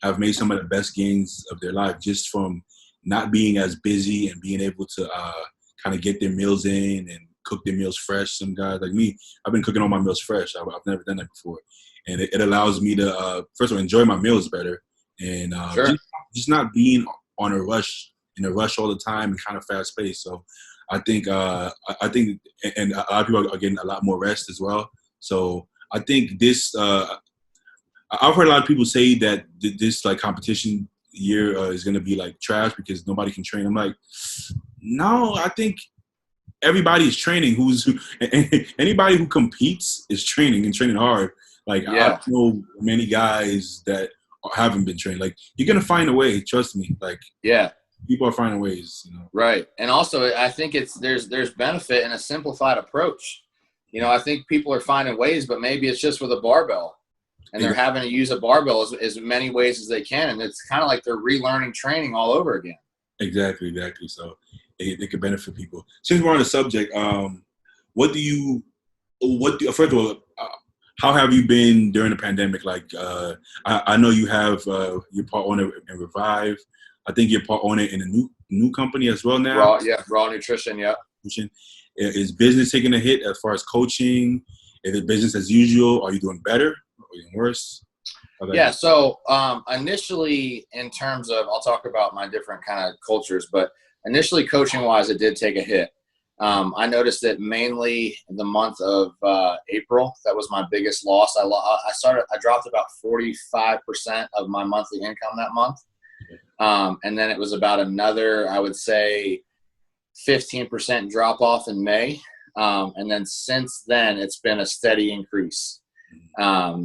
have made some of the best gains of their life just from not being as busy and being able to kind of get their meals in and cook their meals fresh. Some guys like me, I've been cooking all my meals fresh. I've never done that before. And it allows me to, first of all, enjoy my meals better. And Sure. just not being in a rush all the time and kind of fast paced. So I think, and a lot of people are getting a lot more rest as well. So I think this, I've heard a lot of people say that this like competition year is going to be like trash because nobody can train. I'm like, no, I think everybody is training. Anybody who competes is training and training hard. Like, Yeah. I know many guys that haven't been trained. Like, you're gonna find a way. Trust me. Like, Yeah. People are finding ways. Right. And also, I think there's benefit in a simplified approach. I think people are finding ways, but maybe it's just with a barbell, and they're having to use a barbell as many ways as they can, and it's kind of like they're relearning training all over again. Exactly. So it could benefit people. Since we're on the subject, first of all, how have you been during the pandemic? Like, I know you have your part owner in Revive. I think you're part owner in a new company as well now. Raw Nutrition. Yeah. Is business taking a hit as far as coaching? Is it business as usual? Are you doing better or doing worse? Yeah. So initially, in terms of, I'll talk about my different kind of cultures, but initially, coaching wise, it did take a hit. I noticed that mainly in the month of April, that was my biggest loss. I dropped about 45% of my monthly income that month. And then it was about another, I would say, 15% drop off in May. And then since then, it's been a steady increase.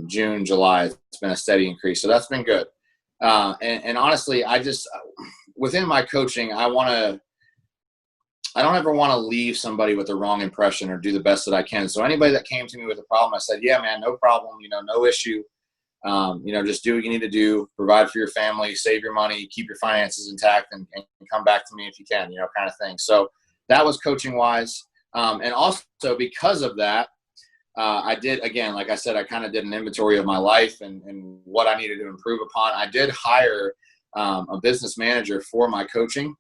June, July, it's been a steady increase. So that's been good. And honestly, within my coaching, I don't ever want to leave somebody with the wrong impression or do the best that I can. So anybody that came to me with a problem, I said, yeah, man, no problem, no issue. Just do what you need to do, provide for your family, save your money, keep your finances intact, and come back to me if you can, kind of thing. So that was coaching wise. And also because of that, I did, again, like I said, I kind of did an inventory of my life and what I needed to improve upon. I did hire a business manager for my coaching.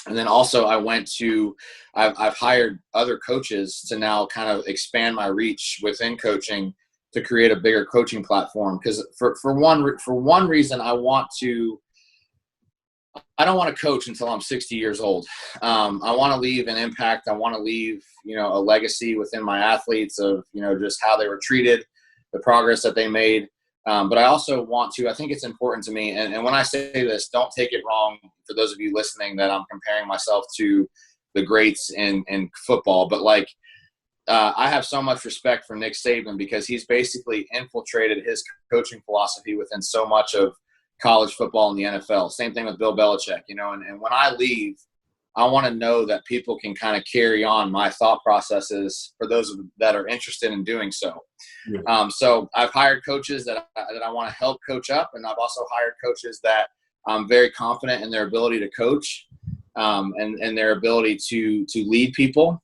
And then also I've hired other coaches to now kind of expand my reach within coaching to create a bigger coaching platform. Because for one reason, I don't want to coach until I'm 60 years old. I want to leave an impact. I want to leave, a legacy within my athletes of, just how they were treated, the progress that they made. But I also I think it's important to me. And when I say this, don't take it wrong for those of you listening that I'm comparing myself to the greats in football. But I have so much respect for Nick Saban because he's basically infiltrated his coaching philosophy within so much of college football and the NFL. Same thing with Bill Belichick, and when I leave, I want to know that people can kind of carry on my thought processes for those that are interested in doing so. Yeah. So I've hired coaches that I want to help coach up, and I've also hired coaches that I'm very confident in their ability to coach and their ability to lead people.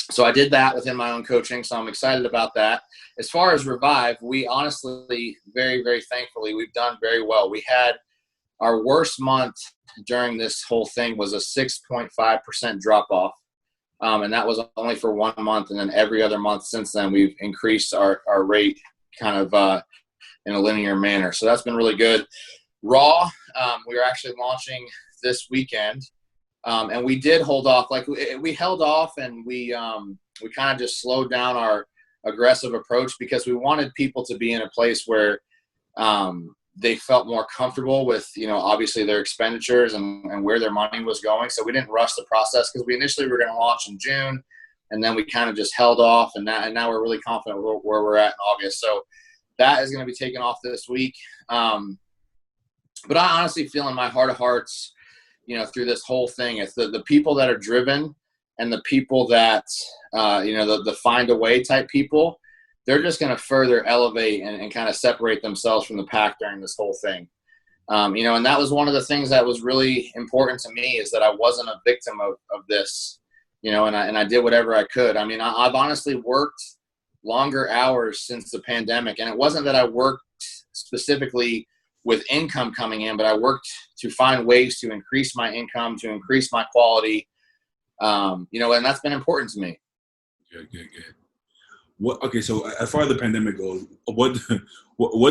So I did that within my own coaching, so I'm excited about that. As far as Revive, we honestly, very, very thankfully, we've done very well. We had our worst month during this whole thing was a 6.5% drop-off, and that was only for 1 month, and then every other month since then we've increased our rate kind of in a linear manner. So that's been really good. Raw, we are actually launching this weekend. And we did hold off, we held off and we kind of just slowed down our aggressive approach because we wanted people to be in a place where they felt more comfortable with, obviously their expenditures and where their money was going. So we didn't rush the process because we initially were going to launch in June, and then we kind of just held off, and now we're really confident where we're at in August. So that is going to be taken off this week. But I honestly feel in my heart of hearts, through this whole thing, it's the people that are driven and the people that, the find a way type people, they're just going to further elevate and kind of separate themselves from the pack during this whole thing. And that was one of the things that was really important to me is that I wasn't a victim of this, and I did whatever I could. I mean, I've honestly worked longer hours since the pandemic, and it wasn't that I worked specifically with income coming in, but I worked to find ways to increase my income, to increase my quality, and that's been important to me. Good. Okay, so as far as the pandemic goes, what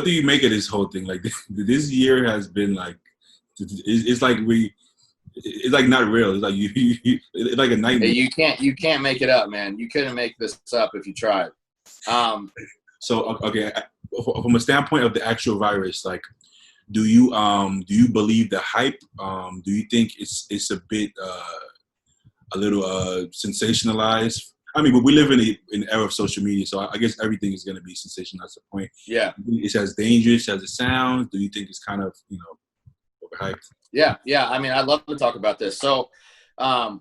do you make of this whole thing? Like this year has been it's like not real. It's like it's like a nightmare. You can't make it up, man. You couldn't make this up if you tried. So okay, from a standpoint of the actual virus, do you believe the hype? Do you think it's a bit a little sensationalized? I mean, but we live in an era of social media, so I guess everything is going to be sensationalized to a point. Yeah. It's as dangerous as it sounds. Do you think it's kind of, overhyped? Yeah. I mean, I'd love to talk about this. So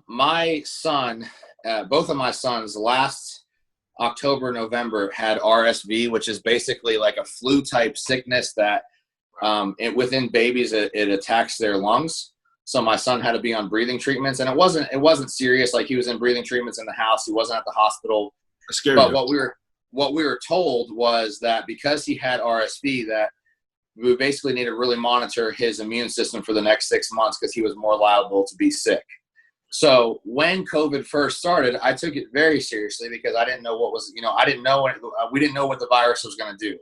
my son, both of my sons last October, November had RSV, which is basically like a flu-type sickness that within babies, it attacks their lungs. So my son had to be on breathing treatments, and it wasn't serious. Like, he was in breathing treatments in the house. He wasn't at the hospital. Scary. But what we were told was that because he had RSV, that we basically need to really monitor his immune system for the next 6 months because he was more liable to be sick. So when COVID first started, I took it very seriously because I didn't know what was, we didn't know what the virus was going to do.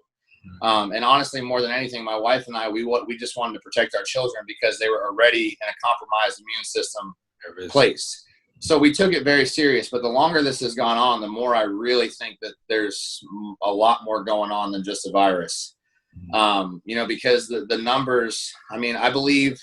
And honestly, more than anything, my wife and I, we just wanted to protect our children because they were already in a compromised immune system place. So we took it very serious. But the longer this has gone on, the more I really think that there's a lot more going on than just a virus. Because the numbers, I mean, I believe,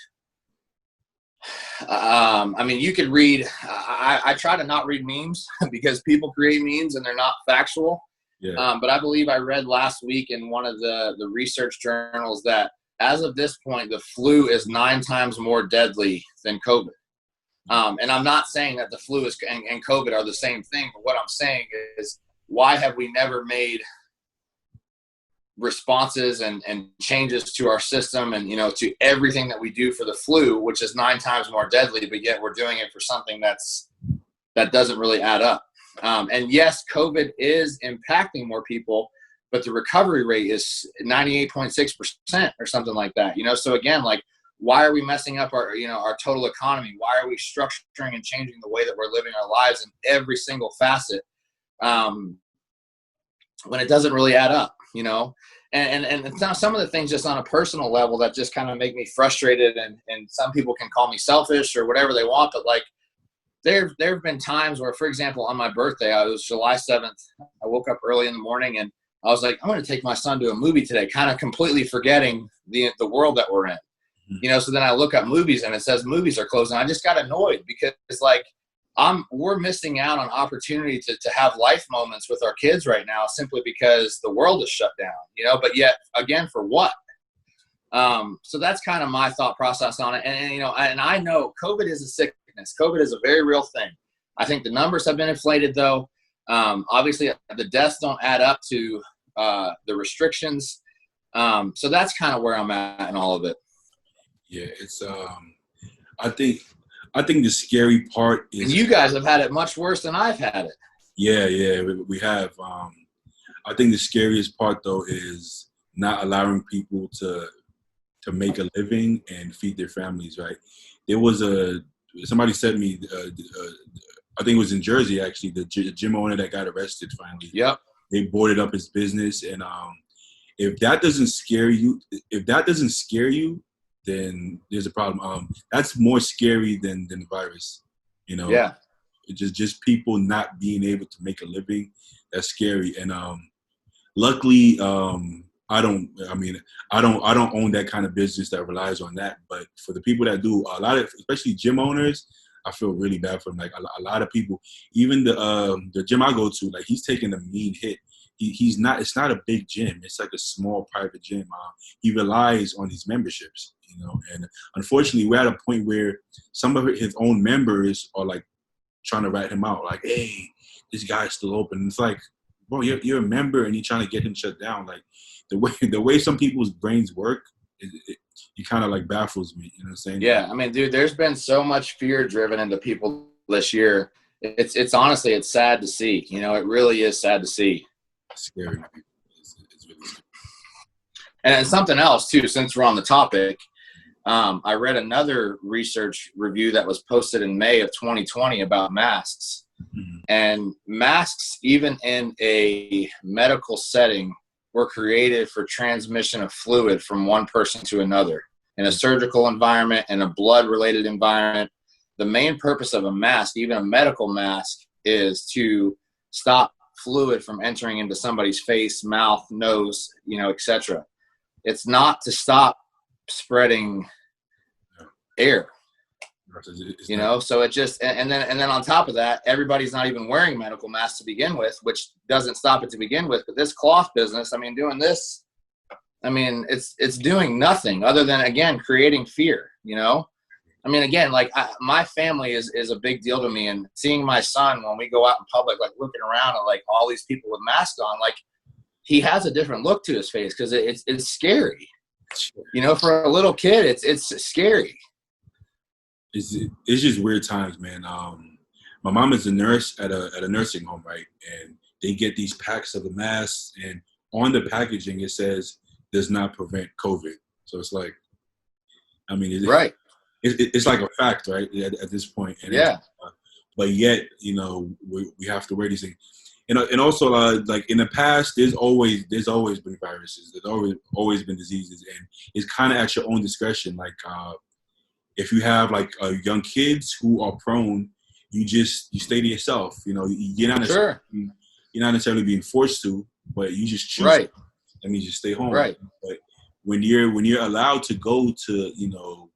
you could read, I try to not read memes because people create memes and they're not factual. Yeah. But I believe I read last week in one of the research journals that as of this point, the flu is 9 times more deadly than COVID. And I'm not saying that the flu and COVID are the same thing, but what I'm saying is, why have we never made responses and changes to our system and, to everything that we do for the flu, which is 9 times more deadly, but yet we're doing it for something that doesn't really add up. And yes, COVID is impacting more people, but the recovery rate is 98.6% or something like that, So again, like, why are we messing up our total economy? Why are we structuring and changing the way that we're living our lives in every single facet when it doesn't really add up, And it's not some of the things just on a personal level that just kind of make me frustrated, and some people can call me selfish or whatever they want, but like there have been times where, for example, on my birthday, it was July 7th, I woke up early in the morning and I was like, I'm going to take my son to a movie today, kind of completely forgetting the world that we're in. So then I look up movies and it says movies are closed, and I just got annoyed because it's like we're missing out on opportunity to have life moments with our kids right now simply because the world is shut down, but yet again, for what? So that's kind of my thought process on it. And I know COVID is a sickness. COVID is a very real thing. I think the numbers have been inflated though. Obviously the deaths don't add up to the restrictions. So that's kind of where I'm at in all of it. Yeah, it's I think the scary part is, and you guys have had it much worse than I've had it. Yeah, we have. I think the scariest part though is not allowing people to make a living and feed their families. Right? There was somebody sent me. I think it was in Jersey actually. The gym owner that got arrested finally. Yep. They boarded up his business, and if that doesn't scare you, then there's a problem. That's more scary than the virus, Yeah. Just people not being able to make a living. That's scary. And luckily, I don't own that kind of business that relies on that. But for the people that do, a lot of, especially gym owners, I feel really bad for them. Like a lot of people, even the gym I go to, like he's taking a mean hit. He's not. It's not a big gym. It's like a small private gym. He relies on these memberships, And unfortunately, we're at a point where some of his own members are like trying to rat him out. Like, hey, this guy's still open. And it's like, bro, you're a member, and you're trying to get him shut down. Like the way some people's brains work, it kind of like baffles me. You know what I'm saying? Yeah, I mean, dude, there's been so much fear driven into people this year. It's honestly, it's sad to see. It really is sad to see. Scary. It's really scary. And something else too, since we're on the topic, I read another research review that was posted in May of 2020 about masks. Mm-hmm. And masks, even in a medical setting, were created for transmission of fluid from one person to another. In a surgical environment, in a blood-related environment, the main purpose of a mask, even a medical mask, is to stop fluid from entering into somebody's face, mouth, nose, etc. It's not to stop spreading air, so it just, and then on top of that, everybody's not even wearing medical masks to begin with, which doesn't stop it to begin with. But this cloth business, doing this, it's doing nothing other than, again, creating fear, Again, like my family is a big deal to me, and seeing my son when we go out in public, like looking around at like all these people with masks on, like he has a different look to his face because it's scary, for a little kid, it's scary. It's just weird times, man. My mom is a nurse at a nursing home, right? And they get these packs of the masks, and on the packaging it says does not prevent COVID. So it's like, right. It's like a fact, right? At this point, and yeah. But yet, we have to wear these things, and also like in the past, there's always been viruses. There's always been diseases, and it's kind of at your own discretion. Like if you have like young kids who are prone, you stay to yourself. You're not necessarily being forced to, but you just choose. Right. That means you stay home. Right. But when you're allowed to go to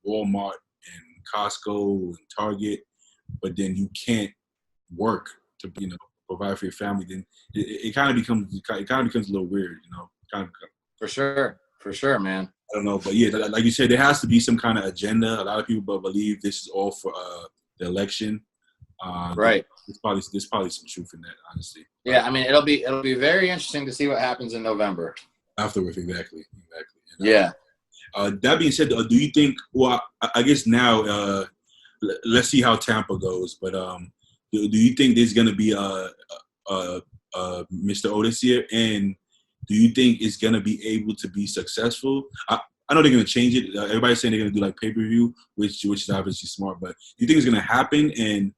Walmart and Costco and Target, but then you can't work to provide for your family, then it kind of becomes a little weird, For sure, man. I don't know, but yeah, like you said, there has to be some kind of agenda. A lot of people believe this is all for the election. Right. There's probably some truth in that, honestly. Yeah, it'll be very interesting to see what happens in November. Afterwards, exactly. And, Yeah. that being said, do you think? Well, I guess now, let's see how Tampa goes. But do you think there's gonna be Mr. Otis here, and do you think it's gonna be able to be successful? I know they're gonna change it. Everybody's saying they're gonna do like pay-per-view, which is obviously smart. But do you think it's gonna happen? And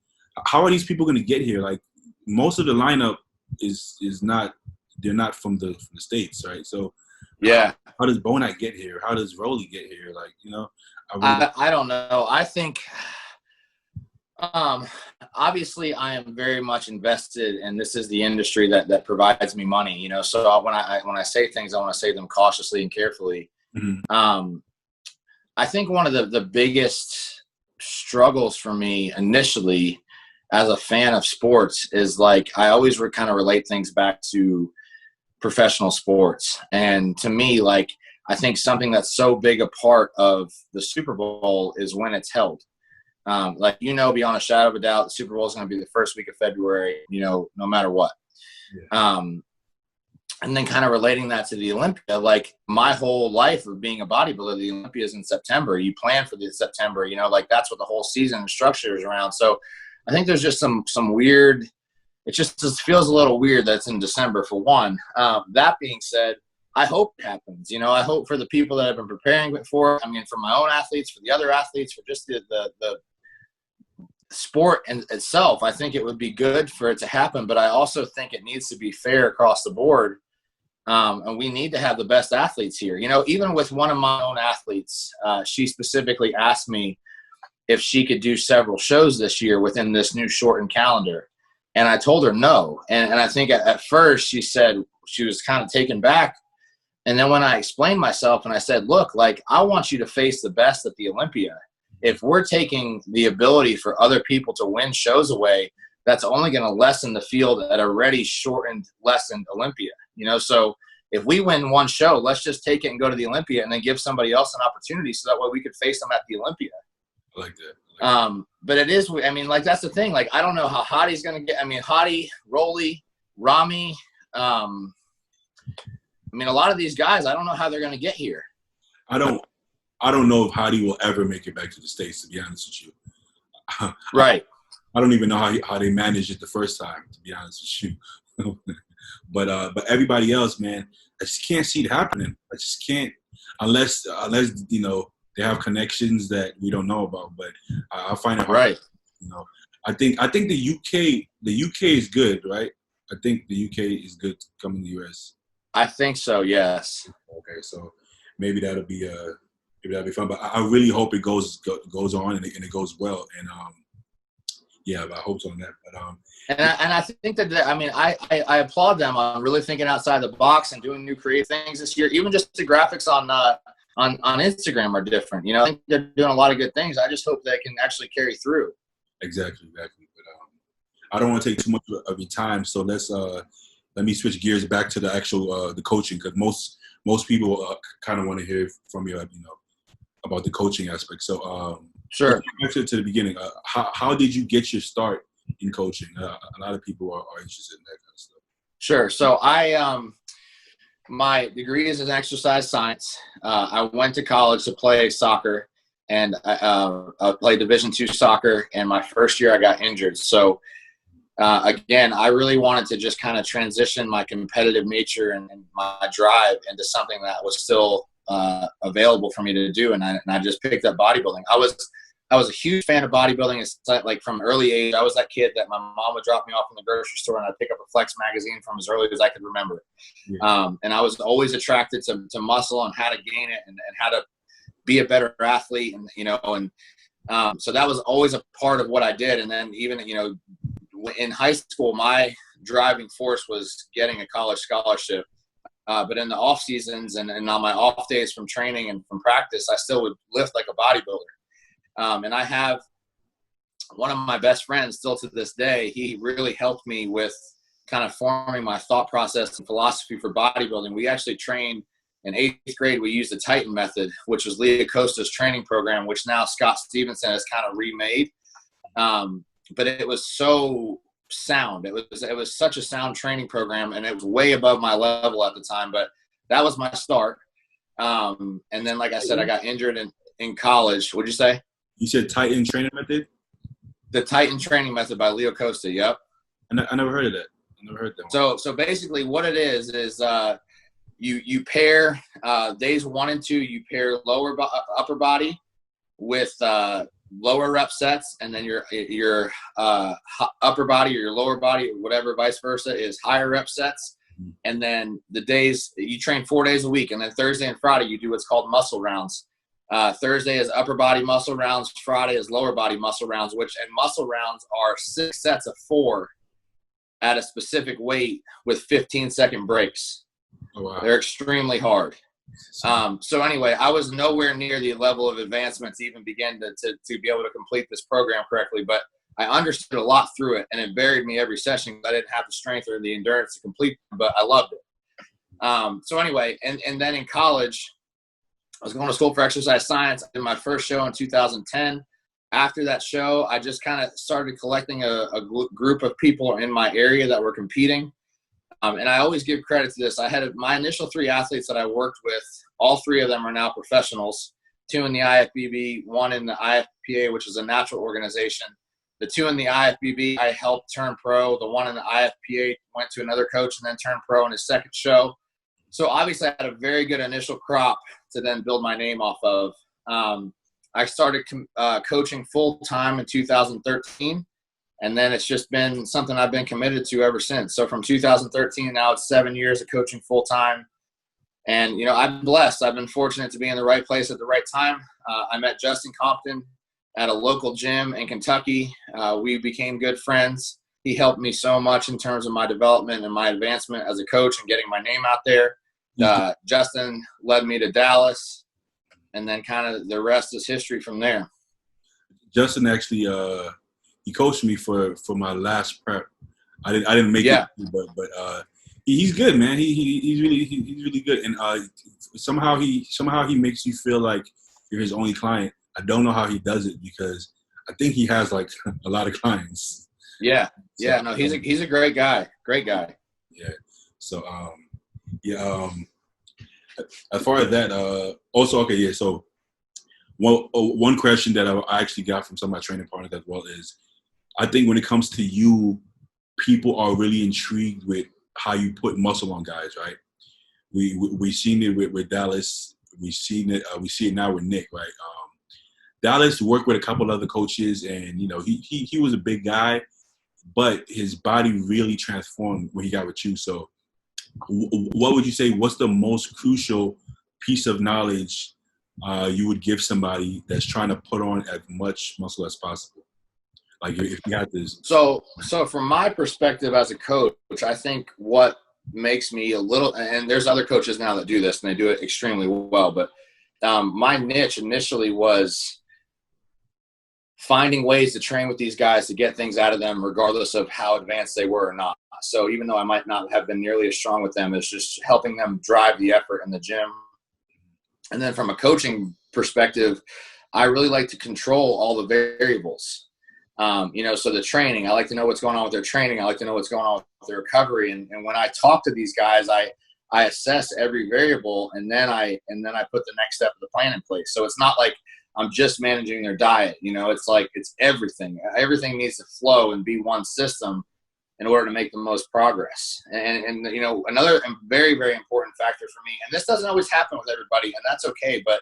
how are these people gonna get here? Like most of the lineup is not. They're not from the States, right? So Yeah. how does Bonak get here? How does Rolly get here? Like, I don't know. I think obviously I am very much invested, and this is the industry that provides me money, you know. So when I say things, I want to say them cautiously and carefully. mm-hmm. I think one of the biggest struggles for me initially as a fan of sports is like I always kind of relate things back to professional sports. And to me, like, I think something that's so big a part of the Super Bowl is when it's held. Like, beyond a shadow of a doubt, the Super Bowl is going to be the first week of February, no matter what. Yeah. And then kind of relating that to the Olympia, like my whole life of being a bodybuilder, the Olympia is in September. You plan for the September, like that's what the whole season and structure is around. So I think there's just some weird, it just feels a little weird that it's in December for one. That being said, I hope it happens. I hope for the people that have been preparing for it. I mean, for my own athletes, for the other athletes, for just the sport in itself, I think it would be good for it to happen. But I also think it needs to be fair across the board. And we need to have the best athletes here. Even with one of my own athletes, she specifically asked me if she could do several shows this year within this new shortened calendar. And I told her no. And I think at first she said she was kind of taken back. And then when I explained myself and I said, look, like, I want you to face the best at the Olympia. If we're taking the ability for other people to win shows away, that's only going to lessen the field at a already shortened, lessened Olympia. So if we win one show, let's just take it and go to the Olympia and then give somebody else an opportunity so that way we could face them at the Olympia. I like that. But it is, I mean, like, that's the thing. Like, I don't know how Hottie's going to get. I mean, Hottie, Rolly, Rami. I mean, a lot of these guys, I don't know how they're going to get here. I don't know if Hottie will ever make it back to the States, to be honest with you. Right. I don't even know how they managed it the first time, to be honest with you. But everybody else, man, I just can't see it happening. I just can't, unless they have connections that we don't know about. But I find it hard. Right. I think the UK is good, right? I think the UK is good coming to the US. I think so. Yes. Okay, so maybe that'll be fun. But I really hope it goes on and it goes well. And yeah, I hope so on that. But and I think that I applaud them on really thinking outside the box and doing new creative things this year. Even just the graphics on Instagram are different. I think they're doing a lot of good things. I just hope they can actually carry through. Exactly. But I don't want to take too much of your time, so let me switch gears back to the actual the coaching, because most people kind of want to hear from you, about the coaching aspect. So sure. Back to the beginning. How did you get your start in coaching? A lot of people are interested in that kind of stuff. Sure. So my degree is in exercise science. I went to college to play soccer, and I played Division II soccer. And my first year, I got injured. So again, I really wanted to just kind of transition my competitive nature and my drive into something that was still available for me to do. And I just picked up bodybuilding. I was a huge fan of bodybuilding. It's like from early age, I was that kid that my mom would drop me off in the grocery store and I'd pick up a Flex magazine from as early as I could remember. Yeah. And I was always attracted to muscle and how to gain it and how to be a better athlete. And, so that was always a part of what I did. And then even, in high school, my driving force was getting a college scholarship. But in the off seasons and on my off days from training and from practice, I still would lift like a bodybuilder. And I have one of my best friends still to this day. He really helped me with kind of forming my thought process and philosophy for bodybuilding. We actually trained in 8th grade. We used the Titan method, which was Leah Costa's training program, which now Scott Stevenson has kind of remade. But it was so sound. It was such a sound training program, and it was way above my level at the time. But that was my start. And then, like I said, I got injured in college. What'd you say? You said Titan training method? The Titan training method by Leo Costa. Yep. I never heard of that. I never heard that one. So basically what it is you pair days 1 and 2, you pair upper body with lower rep sets, and then your upper body or your lower body or whatever, vice versa, is higher rep sets. And then the days you train 4 days a week, and then Thursday and Friday you do what's called muscle rounds. Thursday is upper body muscle rounds, Friday is lower body muscle rounds, and muscle rounds are 6 sets of 4 at a specific weight with 15-second breaks. Oh, wow. They're extremely hard. So anyway, I was nowhere near the level of advancement to even begin to be able to complete this program correctly, but I understood a lot through it, and it buried me every session. I didn't have the strength or the endurance to complete them, but I loved it. So anyway, and then in college, I was going to school for exercise science. I did my first show in 2010. After that show, I just kind of started collecting a group of people in my area that were competing. And I always give credit to this. I had my initial 3 athletes that I worked with. All 3 of them are now professionals, 2 in the IFBB, 1 in the IFPA, which is a natural organization. The 2 in the IFBB, I helped turn pro. The 1 in the IFPA went to another coach and then turned pro in his second show. So obviously I had a very good initial crop to then build my name off of. I started coaching full-time in 2013, and then it's just been something I've been committed to ever since. So from 2013, now it's 7 years of coaching full-time. And, I'm blessed. I've been fortunate to be in the right place at the right time. I met Justin Compton at a local gym in Kentucky. We became good friends. He helped me so much in terms of my development and my advancement as a coach and getting my name out there. Justin led me to Dallas, and then kind of the rest is history from there. Justin actually, he coached me for my last prep. I didn't make it, but he's good, man. He's really good, and somehow he makes you feel like you're his only client. I don't know how he does it, because I think he has like a lot of clients. Yeah. No, he's a great guy. Great guy. Yeah. So as far as that, also, okay, yeah. So one question that I actually got from some of my training partners as well is, I think when it comes to you, people are really intrigued with how you put muscle on guys, right? We've seen it with Dallas. We see it now with Nick, right? Dallas worked with a couple other coaches, and he was a big guy, but his body really transformed when he got with you. So what would you say, what's the most crucial piece of knowledge you would give somebody that's trying to put on as much muscle as possible? Like, if you had this. So from my perspective as a coach, I think what makes me a little, and there's other coaches now that do this and they do it extremely well, but my niche initially was finding ways to train with these guys to get things out of them regardless of how advanced they were or not. So even though I might not have been nearly as strong with them, it's just helping them drive the effort in the gym. And then from a coaching perspective, I really like to control all the variables. So the training, I like to know what's going on with their training. I like to know what's going on with their recovery. And when I talk to these guys, I assess every variable, and then I put the next step of the plan in place. So it's not like I'm just managing their diet. It's like, it's everything. Everything needs to flow and be one system in order to make the most progress. And another very, very important factor for me, and this doesn't always happen with everybody, and that's okay, but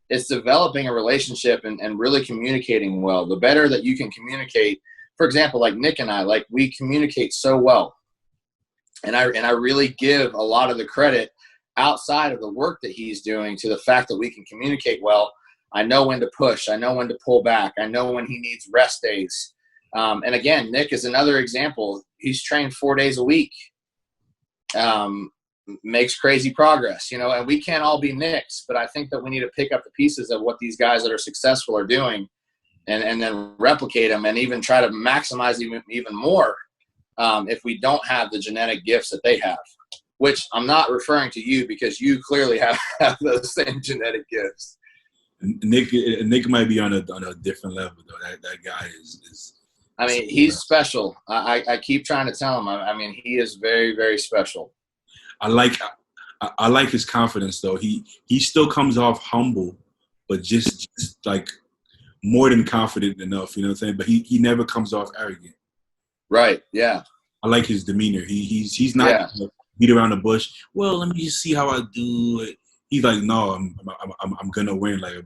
it's developing a relationship and really communicating well. The better that you can communicate, for example, like Nick and I, like, we communicate so well. And I really give a lot of the credit outside of the work that he's doing to the fact that we can communicate well. I know when to push. I know when to pull back. I know when he needs rest days. And again, Nick is another example. He's trained 4 days a week, makes crazy progress, and we can't all be Nicks, but I think that we need to pick up the pieces of what these guys that are successful are doing and then replicate them and even try to maximize even more if we don't have the genetic gifts that they have, which I'm not referring to you because you clearly have those same genetic gifts. Nick might be on a different level, though. That guy is I mean, he's special. I keep trying to tell him. I mean, he is very, very special. I like I like his confidence though. He still comes off humble, but just like more than confident enough. You know what I'm saying? But he never comes off arrogant. Right. Yeah. I like his demeanor. He's not Yeah. gonna beat around the bush. Well, let me just see how I do it. He's like, no, I'm gonna win. Like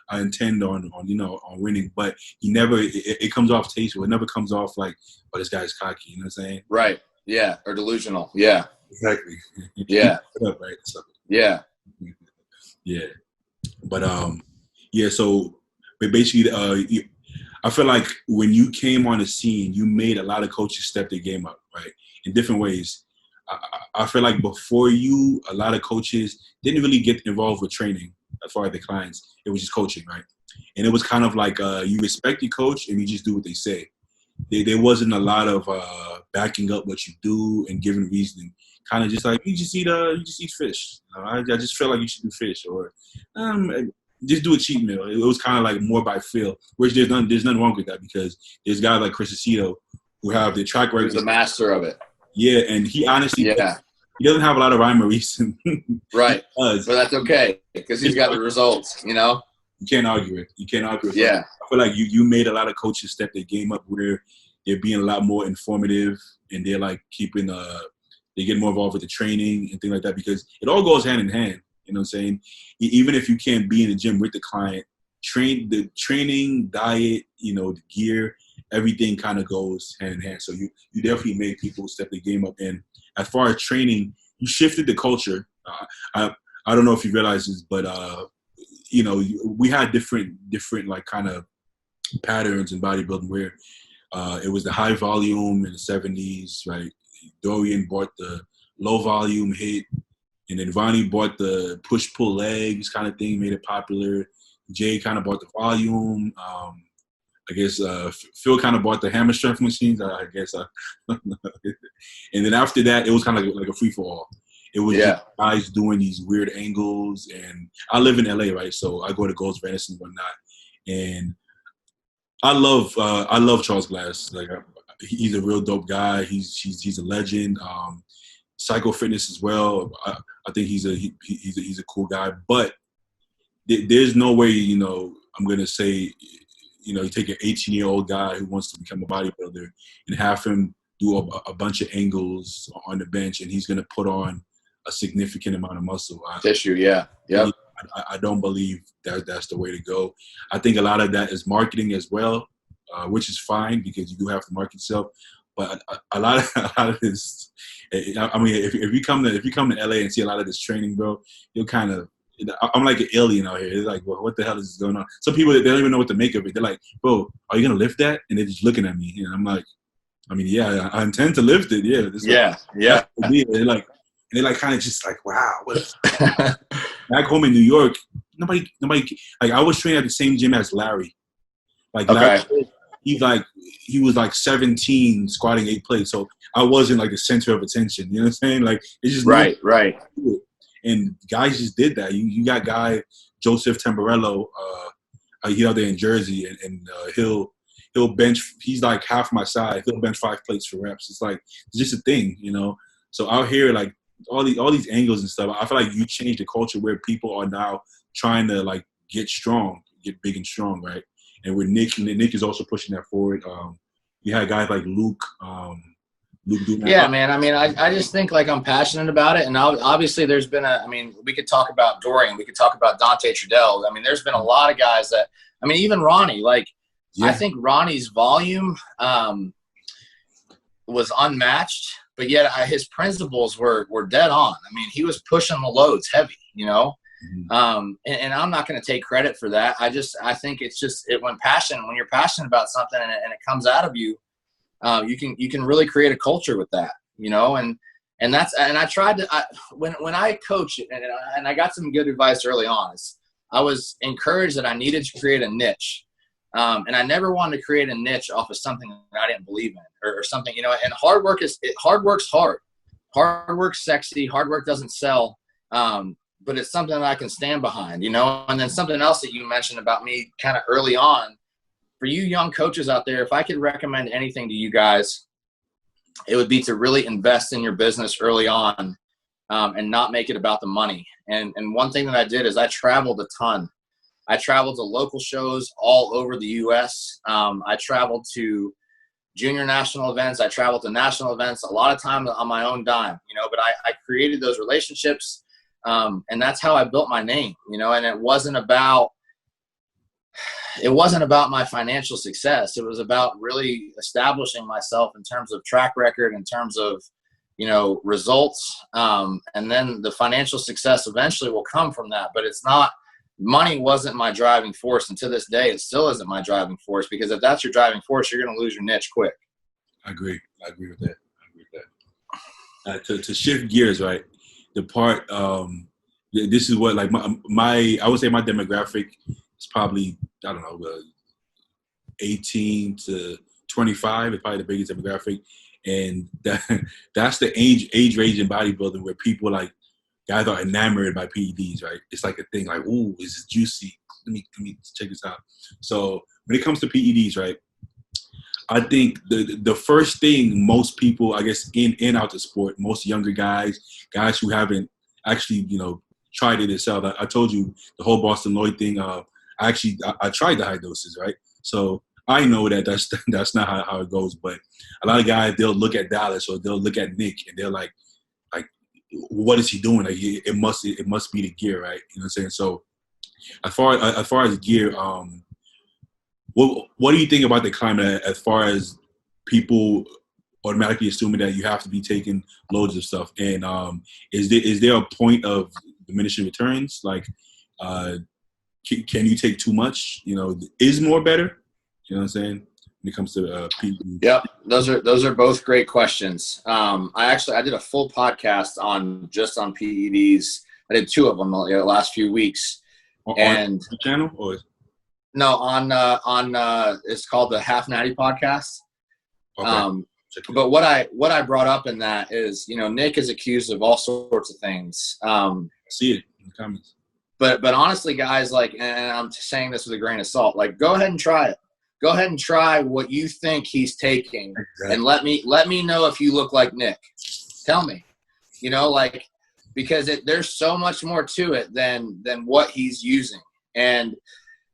I intend on on winning. But he never. It comes off tasteful. It never comes off like, oh, this guy's cocky. You know what I'm saying? Right. Yeah. Or delusional. Yeah. Exactly. Yeah. Up, right. So, Yeah. yeah. But yeah. So, but basically, I feel like when you came on the scene, you made a lot of coaches step their game up, right, in different ways. I feel like before you, a lot of coaches didn't really get involved with training as far as the clients. It was just coaching, right? And it was kind of like you respect your coach and you just do what they say. There wasn't a lot of backing up what you do and giving reasoning. Kind of just like you just eat fish. I just feel like you should do fish, or just do a cheat meal. It was kind of like more by feel, which there's nothing wrong with that, because there's guys like Chris Aceto who have the track record. He's the master of it. Yeah, and he honestly, yeah, he doesn't have a lot of rhyme or reason. Right, but that's okay because he's got the results. You know, you can't argue it. You can't argue it. Yeah, I feel like you made a lot of coaches step their game up where they're being a lot more informative and they're like keeping they get more involved with the training and things like that, because it all goes hand in hand. You know what I'm saying? Even if you can't be in the gym with the client, the training, diet, the gear, everything kind of goes hand in hand. So you definitely made people step their game up. And as far as training, you shifted the culture. I don't know if you realize this, but we had different like kind of patterns in bodybuilding where it was the high volume in the 70s, right? Dorian brought the low volume hit. And then Ronnie bought the push-pull legs kind of thing, made it popular. Jay kind of bought the volume. I guess Phil kind of bought the hammer strength machines, I guess. And then after that, it was kind of like a free-for-all. It was just guys doing these weird angles. And I live in LA, right? So I go to Gold's Venice and whatnot. And I love Charles Glass. Like, he's a real dope guy. He's a legend. Psycho Fitness as well. I think he's a cool guy, but there's no way I'm gonna say you take an 18-year-old guy who wants to become a bodybuilder and have him do a bunch of angles on the bench and he's gonna put on a significant amount of muscle. Tissue, yeah. I don't believe that's the way to go. I think a lot of that is marketing as well, which is fine because you do have to market yourself. But a lot of this, I mean, if you come to LA and see a lot of this training, bro, you'll kind of, I'm like an alien out here. It's like, well, what the hell is going on? Some people, they don't even know what to make of it. They're like, bro, are you gonna lift that? And they're just looking at me, and I'm like, I mean, yeah, I intend to lift it. Yeah, yeah. They're like kind of just like, wow. What? Back home in New York, nobody. Like, I was training at the same gym as Larry. Like, Larry, he was like 17 squatting 8 plates, so I wasn't like the center of attention. You know what I'm saying? Like, it's just right. And guys just did that. You got guy Joseph Tamburello, he out there in Jersey, and he'll bench. He's like half my size. He'll bench 5 plates for reps. It's like it's just a thing, So out here, like all these angles and stuff, I feel like you changed the culture where people are now trying to like get strong, get big and strong, right? And with Nick is also pushing that forward. You had guys like Luke. Luke doing that. Yeah, man. I mean, I just think like I'm passionate about it. And obviously there's been we could talk about Dorian. We could talk about Dante Trudell. I mean, there's been a lot of guys that, even Ronnie, like, I think Ronnie's volume was unmatched, but yet his principles were dead on. I mean, he was pushing the loads heavy, Mm-hmm. And I'm not going to take credit for that. I think it's just when you're passionate about something and it comes out of you, you can really create a culture with that, and I tried to, when I coach and I got some good advice early on, I was encouraged that I needed to create a niche. And I never wanted to create a niche off of something that I didn't believe in or something, and hard work's hard. Hard work's sexy. Hard work doesn't sell. But it's something that I can stand behind, and then something else that you mentioned about me kind of early on, for you young coaches out there, if I could recommend anything to you guys, it would be to really invest in your business early on and not make it about the money. And one thing that I did is I traveled a ton. I traveled to local shows all over the U.S. I traveled to junior national events. I traveled to national events, a lot of times on my own dime, but I created those relationships. And that's how I built my name, and it wasn't about my financial success. It was about really establishing myself in terms of track record, in terms of, results. And then the financial success eventually will come from that, but money wasn't my driving force. And to this day, it still isn't my driving force, because if that's your driving force, you're going to lose your niche quick. I agree with that. To shift gears, right? The part, this is what, like, I would say my demographic is probably, I don't know, 18 to 25 is probably the biggest demographic. And that's the age range in bodybuilding where people, like, guys are enamored by PEDs, right? It's like a thing, like, ooh, this is juicy. Let me check this out. So when it comes to PEDs, right, I think the first thing most people, I guess, in and out the sport, most younger guys who haven't actually, tried it themselves. I told you the whole Boston Lloyd thing. I tried the high doses, right? So I know that's not how it goes. But a lot of guys, they'll look at Dallas or they'll look at Nick and they're like, what is he doing? Like, it must be the gear, right? You know what I'm saying? So as far as gear, what do you think about the climate as far as people automatically assuming that you have to be taking loads of stuff? And is there a point of diminishing returns? Like, can you take too much? Is more better? You know what I'm saying? When it comes to people. Yep, those are both great questions. I did a full podcast on PEDs. I did 2 of them the last few weeks. On the channel or? No, on it's called the Half Natty podcast. Okay. But what I brought up in that is, Nick is accused of all sorts of things. I see it in the comments. But honestly, guys, like, and I'm saying this with a grain of salt, like, go ahead and try it. Go ahead and try what you think he's taking, exactly. And let me know if you look like Nick. Tell me, because there's so much more to it than what he's using. And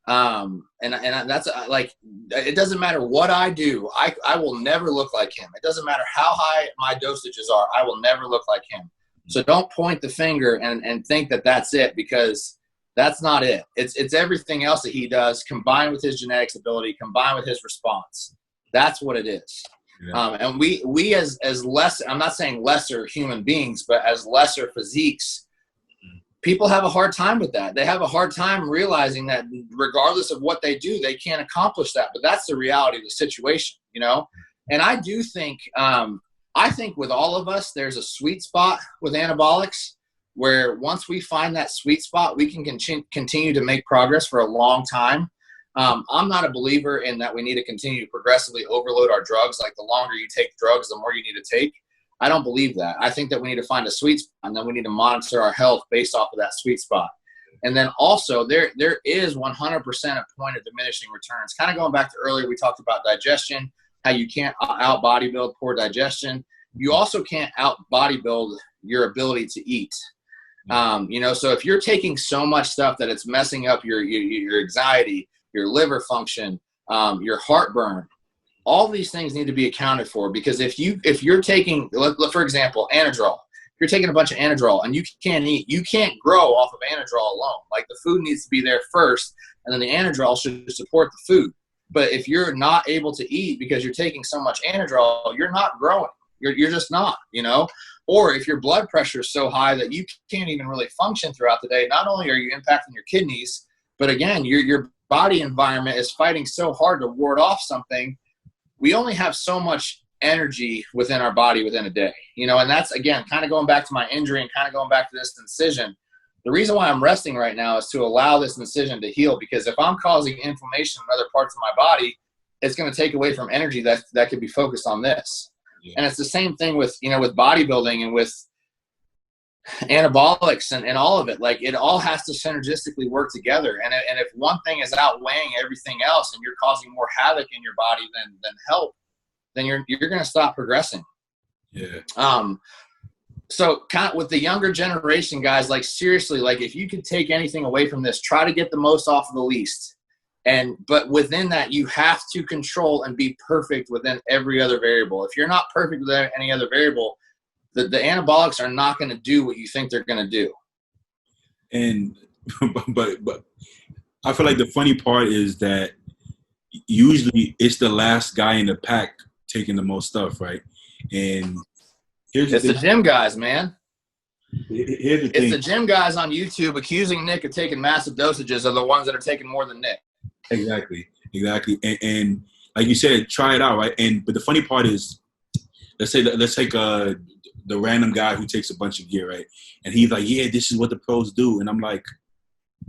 that's like, it doesn't matter what I do. I will never look like him. It doesn't matter how high my dosages are. I will never look like him. So don't point the finger and think that that's it, because that's not it. It's everything else that he does combined with his genetics ability, combined with his response. That's what it is. Yeah. And we as less, I'm not saying lesser human beings, but as lesser physiques, people have a hard time with that. They have a hard time realizing that regardless of what they do, they can't accomplish that. But that's the reality of the situation, And I do think, I think with all of us, there's a sweet spot with anabolics where once we find that sweet spot, we can continue to make progress for a long time. I'm not a believer in that we need to continue to progressively overload our drugs. Like, the longer you take drugs, the more you need to take. I don't believe that. I think that we need to find a sweet spot, and then we need to monitor our health based off of that sweet spot. And then also there is 100% a point of diminishing returns. Kind of going back to earlier, we talked about digestion, how you can't out bodybuild poor digestion. You also can't out bodybuild your ability to eat. So if you're taking so much stuff that it's messing up your anxiety, your liver function, your heartburn, all these things need to be accounted for. Because if you're taking, for example, Anadrol, if you're taking a bunch of Anadrol and you can't eat, you can't grow off of Anadrol alone. Like, the food needs to be there first, and then the Anadrol should support the food. But if you're not able to eat because you're taking so much Anadrol, you're not growing. You're just not, Or if your blood pressure is so high that you can't even really function throughout the day, not only are you impacting your kidneys, but again, your body environment is fighting so hard to ward off something. We only have so much energy within our body within a day, and that's, again, kind of going back to my injury and kind of going back to this incision. The reason why I'm resting right now is to allow this incision to heal, because if I'm causing inflammation in other parts of my body, it's going to take away from energy that could be focused on this. Yeah. And it's the same thing with, with bodybuilding and with anabolics and all of it. Like, it all has to synergistically work together. And if one thing is outweighing everything else and you're causing more havoc in your body than help, then you're going to stop progressing. Yeah. So kind of with the younger generation guys, like seriously, like if you could take anything away from this, try to get the most off of the least. But within that, you have to control and be perfect within every other variable. If you're not perfect with any other variable, the anabolics are not going to do what you think they're going to do. And but I feel like the funny part is that usually it's the last guy in the pack taking the most stuff, right? And it's the gym guys, man. Here's the It's thing. the gym guys on YouTube accusing Nick of taking massive dosages are the ones that are taking more than Nick. Exactly. And like you said, try it out, right? But the funny part is, let's take the random guy who takes a bunch of gear, right? And he's like, yeah, this is what the pros do. And I'm like,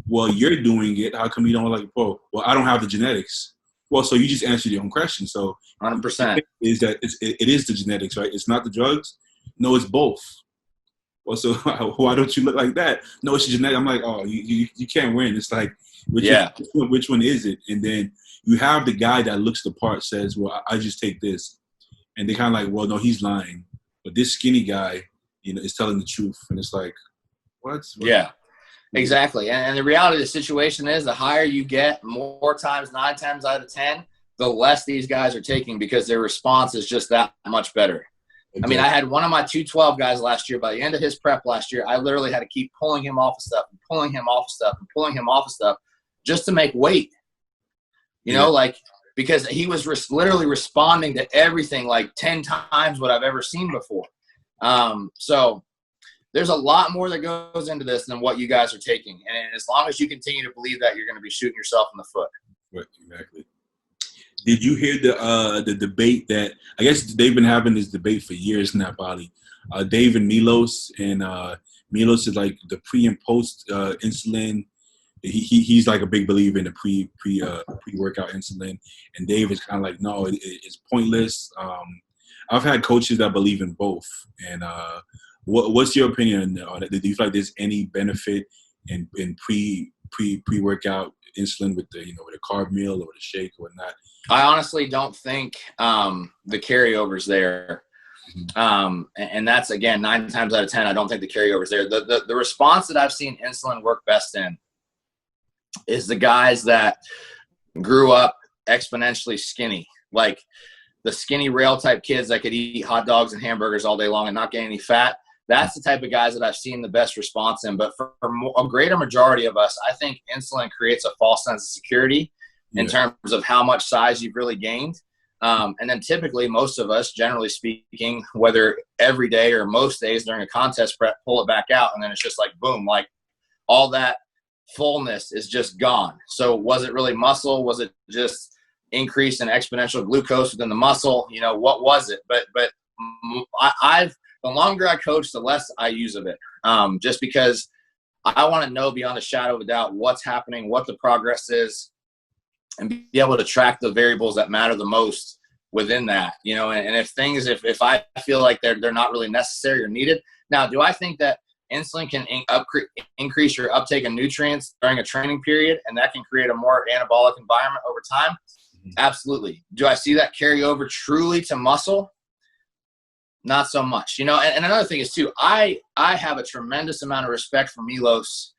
well, you're doing it. How come you don't like a pro? Well, I don't have the genetics. Well, so you just answered your own question. So 100% is that it is the genetics, right? It's not the drugs. No, it's both. Well, so why don't you look like that? No, it's your genetic. I'm like, oh, you can't win. It's like, which one is it? And then you have the guy that looks the part, says, well, I just take this. And they kind of like, well, no, he's lying. But this skinny guy, is telling the truth. And it's like, what? Yeah, exactly. And the reality of the situation is the higher you get, 9 times out of 10, the less these guys are taking because their response is just that much better. Exactly. I mean, I had one of my 212 guys last year. By the end of his prep last year, I literally had to keep pulling him off of stuff and pulling him off of stuff and pulling him off of stuff just to make weight. Because he was literally responding to everything like 10 times what I've ever seen before. So there's a lot more that goes into this than what you guys are taking. And as long as you continue to believe that, you're going to be shooting yourself in the foot. Right, exactly. Did you hear the debate that I guess they've been having this debate for years in that body? Dave and Milos, and Milos is like the pre and post insulin. He's like a big believer in the pre-workout insulin, and Dave is kind of like, no, it's pointless. I've had coaches that believe in both, and what's your opinion on it? Do you feel like there's any benefit in pre-workout insulin with the with a carb meal or the shake or whatnot? I honestly don't think the carryover's there. And that's, again, 9 times out of 10, I don't think the carryover's there. The response that I've seen insulin work best in is the guys that grew up exponentially skinny, like the skinny rail type kids that could eat hot dogs and hamburgers all day long and not gain any fat. That's the type of guys that I've seen the best response in. But for a greater majority of us, I think insulin creates a false sense of security in terms of how much size you've really gained. And then typically most of us, generally speaking, whether every day or most days during a contest prep, pull it back out. And then it's just like, boom, like all that fullness is just gone. So was it really muscle? Was it just increase in exponential glucose within the muscle? What was it? But the longer I coach, the less I use of it. Just because I want to know beyond a shadow of a doubt what's happening, what the progress is, and be able to track the variables that matter the most within that, and if I feel like they're not really necessary or needed. Now, do I think that insulin can increase your uptake of nutrients during a training period, and that can create a more anabolic environment over time? Mm-hmm. Absolutely. Do I see that carry over truly to muscle? Not so much, and another thing is too, I have a tremendous amount of respect for Milos,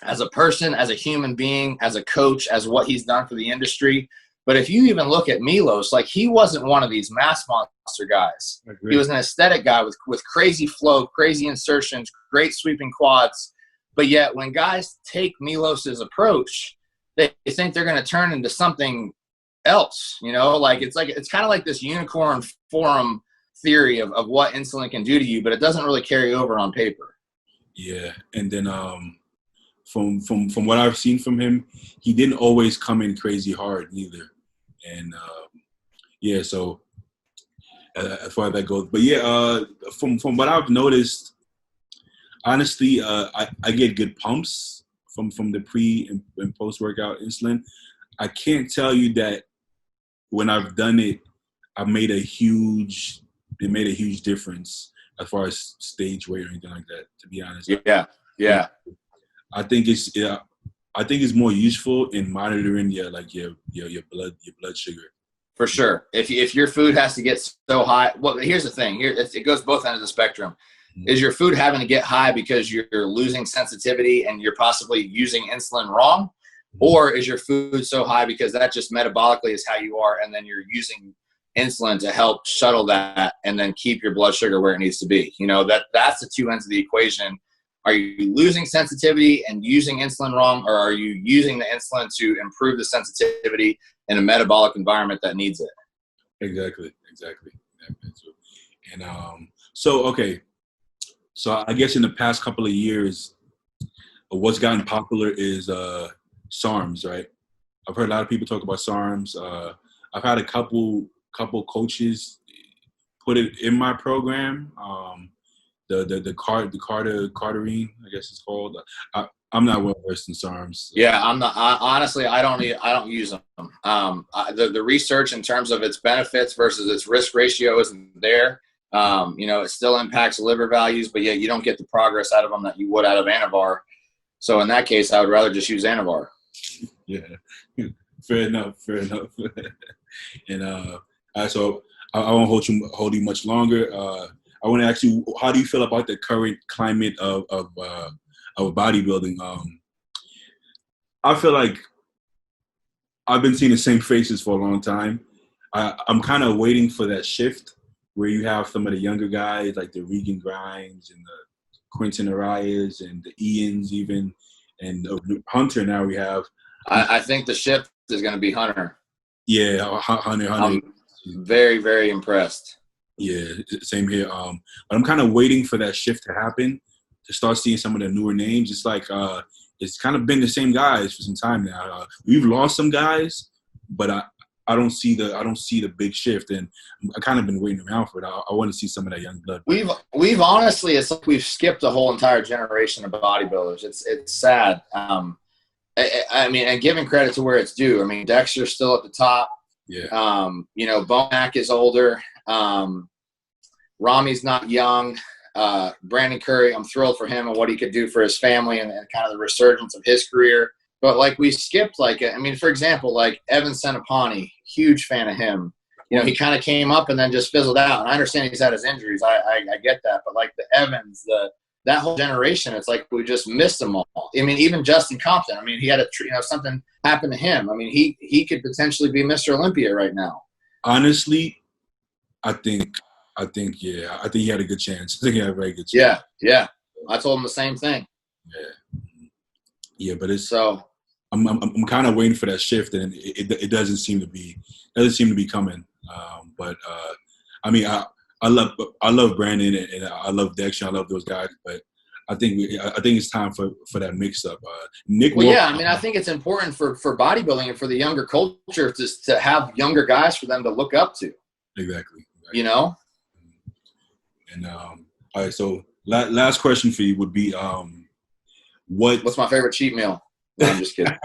as a person, as a human being, as a coach, as what he's done for the industry. But if you even look at Milos, like he wasn't one of these mass monster guys. He was an aesthetic guy with crazy flow, crazy insertions, great sweeping quads. But yet when guys take Milos's approach, they think they're going to turn into something else, it's kind of like this unicorn forum theory of what insulin can do to you, but it doesn't really carry over on paper. Yeah. And then, from what I've seen from him, he didn't always come in crazy hard neither. And, so as far as that goes. But, from what I've noticed, honestly, I get good pumps from the pre and post-workout insulin. I can't tell you that when I've done it, it made a huge difference as far as stage weight or anything like that, to be honest. Yeah. I think it's more useful in monitoring your blood sugar. For sure. If your food has to get so high, well, here's the thing. It goes both ends of the spectrum. Is your food having to get high because you're losing sensitivity and you're possibly using insulin wrong? Or is your food so high because that just metabolically is how you are, and then you're using insulin to help shuttle that and then keep your blood sugar where it needs to be? That's the two ends of the equation. Are you losing sensitivity and using insulin wrong, or are you using the insulin to improve the sensitivity in a metabolic environment that needs it? Exactly. And so I guess in the past couple of years, what's gotten popular is Sarms, right? I've heard a lot of people talk about Sarms. I've had a couple coaches put it in my program. The Carterine, I guess it's called. I'm not well versed in Sarms. Yeah, I'm not. Honestly, I don't use them. The research in terms of its benefits versus its risk ratio isn't there. It still impacts liver values, but yet you don't get the progress out of them that you would out of Anavar. So in that case, I would rather just use Anavar. Yeah, fair enough. And so I won't hold you much longer. I want to ask you, how do you feel about the current climate of bodybuilding? I feel like I've been seeing the same faces for a long time. I'm kind of waiting for that shift where you have some of the younger guys like the Regan Grimes and the Quentin Arias and the Ians even, and Hunter. Now we have. I think the shift is going to be Hunter. Yeah, Hunter. I'm very, very impressed. Yeah, same here. But I'm kind of waiting for that shift to happen, to start seeing some of the newer names. It's like it's kind of been the same guys for some time now. We've lost some guys, but I don't see the big shift, and I kind of been waiting around for it. I want to see some of that young blood. We've honestly, it's like we've skipped a whole entire generation of bodybuilders. It's sad. I mean, and giving credit to where it's due. I mean, Dexter's still at the top. Yeah. Bonac is older. Rami's not young. Brandon Curry, I'm thrilled for him and what he could do for his family and kind of the resurgence of his career. But like we skipped, for example, like Evan Senapani, huge fan of him. He kind of came up and then just fizzled out. And I understand he's had his injuries. I get that. But like the Evans, that whole generation, it's like we just missed them all. I mean, even Justin Compton. I mean, he had something happened to him. I mean, he could potentially be Mr. Olympia right now. Honestly, I think he had a good chance. I think he had a very good chance. Yeah. I told him the same thing. Yeah, but it's so. I'm kind of waiting for that shift, and it doesn't seem to be coming. But I mean, I love Brandon and I love Dexter. I love those guys, but I think it's time for that mix up. Nick. Well, yeah, I mean, I think it's important for bodybuilding and for the younger culture to have younger guys for them to look up to. Exactly. And all right, so last question for you would be, what's my favorite cheat meal? No, I'm just kidding.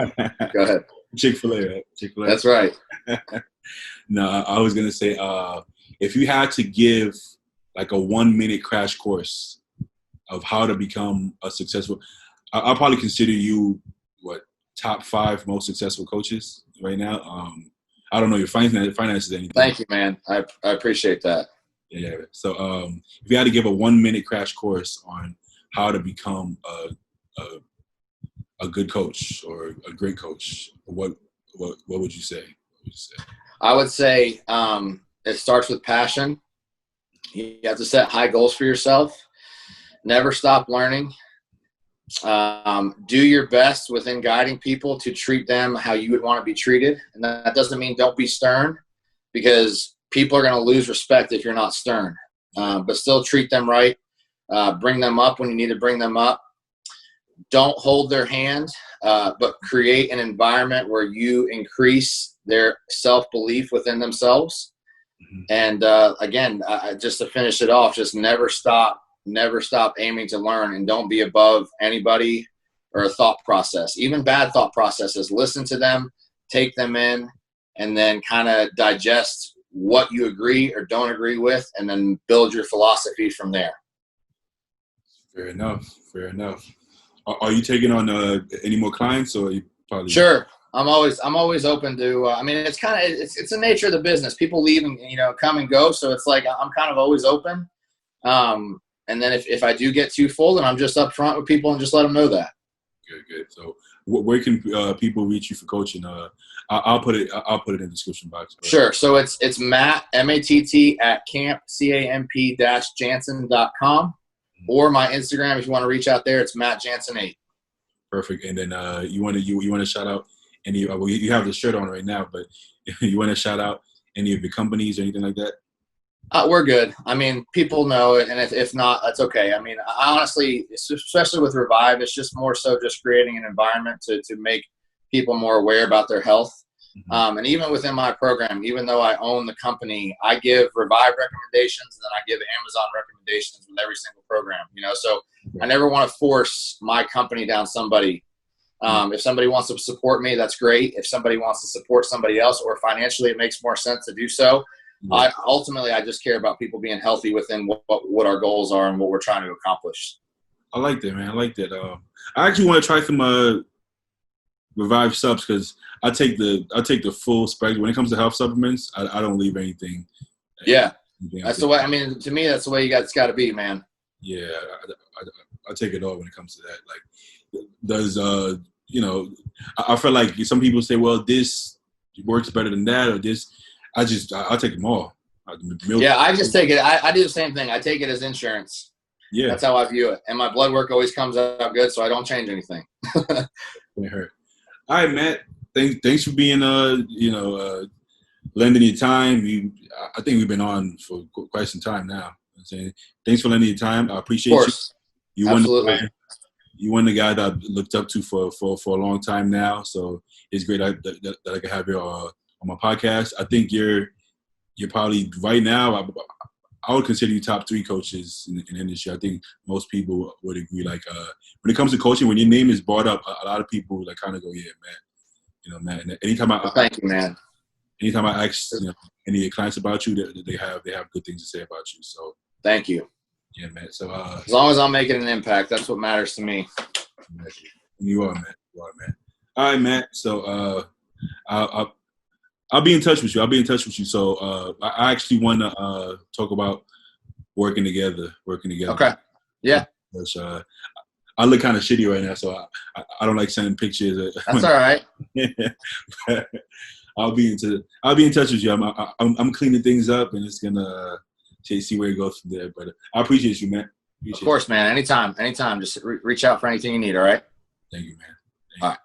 Go ahead. Chick-fil-A, right? Chick-fil-A. That's right. No, I was gonna say, if you had to give like a 1-minute crash course of how to become a successful, I'll probably consider you top 5 most successful coaches right now. I don't know your finances anything. Thank you, man. I appreciate that. Yeah. So if you had to give a 1-minute crash course on how to become a good coach or a great coach, what would you say? I would say it starts with passion. You have to set high goals for yourself. Never stop learning. Do your best within guiding people to treat them how you would want to be treated. And that doesn't mean don't be stern, because people are going to lose respect if you're not stern. But still treat them right. Bring them up when you need to bring them up. Don't hold their hand, but create an environment where you increase their self-belief within themselves. Mm-hmm. And again, just to finish it off, just never stop aiming to learn, and don't be above anybody or a thought process, even bad thought processes. Listen to them, take them in, and then kind of digest what you agree or don't agree with, and then build your philosophy from there. Fair enough. Are you taking on any more clients, or are you probably? Sure. I'm always open to. I mean, it's kind of it's the nature of the business. People leave and come and go, so it's like I'm kind of always open. And then if I do get too full, then I'm just upfront with people and just let them know that. Good. So where can people reach you for coaching? I'll put it in the description box. Sure. So it's Matt MATT at camp-Jansen.com, or my Instagram if you want to reach out there. It's Matt Jansen 8. Perfect. And then you want to shout out any? Well, you have the shirt on right now, but you want to shout out any of the companies or anything like that? We're good. I mean, people know it, and if not, that's okay. I mean, honestly, especially with Revive, it's just more so just creating an environment to make people more aware about their health. Mm-hmm. And even within my program, even though I own the company, I give Revive recommendations, and then I give Amazon recommendations with every single program. So I never want to force my company down somebody. If somebody wants to support me, that's great. If somebody wants to support somebody else, or financially it makes more sense to do so, I just care about people being healthy within what our goals are and what we're trying to accomplish. I like that, man. I like that. I actually want to try some Revive subs, because I take the full spectrum when it comes to health supplements. I don't leave anything. Yeah, that's the way. I mean, to me, that's the way it's got to be, man. Yeah, I take it all when it comes to that. Like, does I feel like some people say, well, this works better than that, or this. I'll take them all. Yeah, I just take it. I do the same thing. I take it as insurance. Yeah. That's how I view it. And my blood work always comes out good, so I don't change anything. It hurt. All right, Matt. Thanks for being lending your time. I think we've been on for quite some time now. Thanks for lending your time. I appreciate you. You Absolutely. You won the guy that I looked up to for a long time now. So it's great that I can have you on my podcast. I think you're probably right now. I would consider you top 3 coaches in the industry. I think most people would agree. Like when it comes to coaching, when your name is brought up, a lot of people like kind of go, "Yeah, Matt." Matt. And anytime thank you, man. Anytime I ask any of your clients about you, they have good things to say about you. So thank you. Yeah, man. So as long as I'm making an impact, that's what matters to me. You are, man. All right, Matt. So I'll be in touch with you. So I actually want to talk about working together. Okay. Yeah. Which, I look kind of shitty right now, so I don't like sending pictures. That's all right. I'll be in touch with you. I'm cleaning things up, and it's gonna see where it goes from there. But I appreciate you, man. Of course, man. Anytime. Just reach out for anything you need. All right. Thank you, man. All right.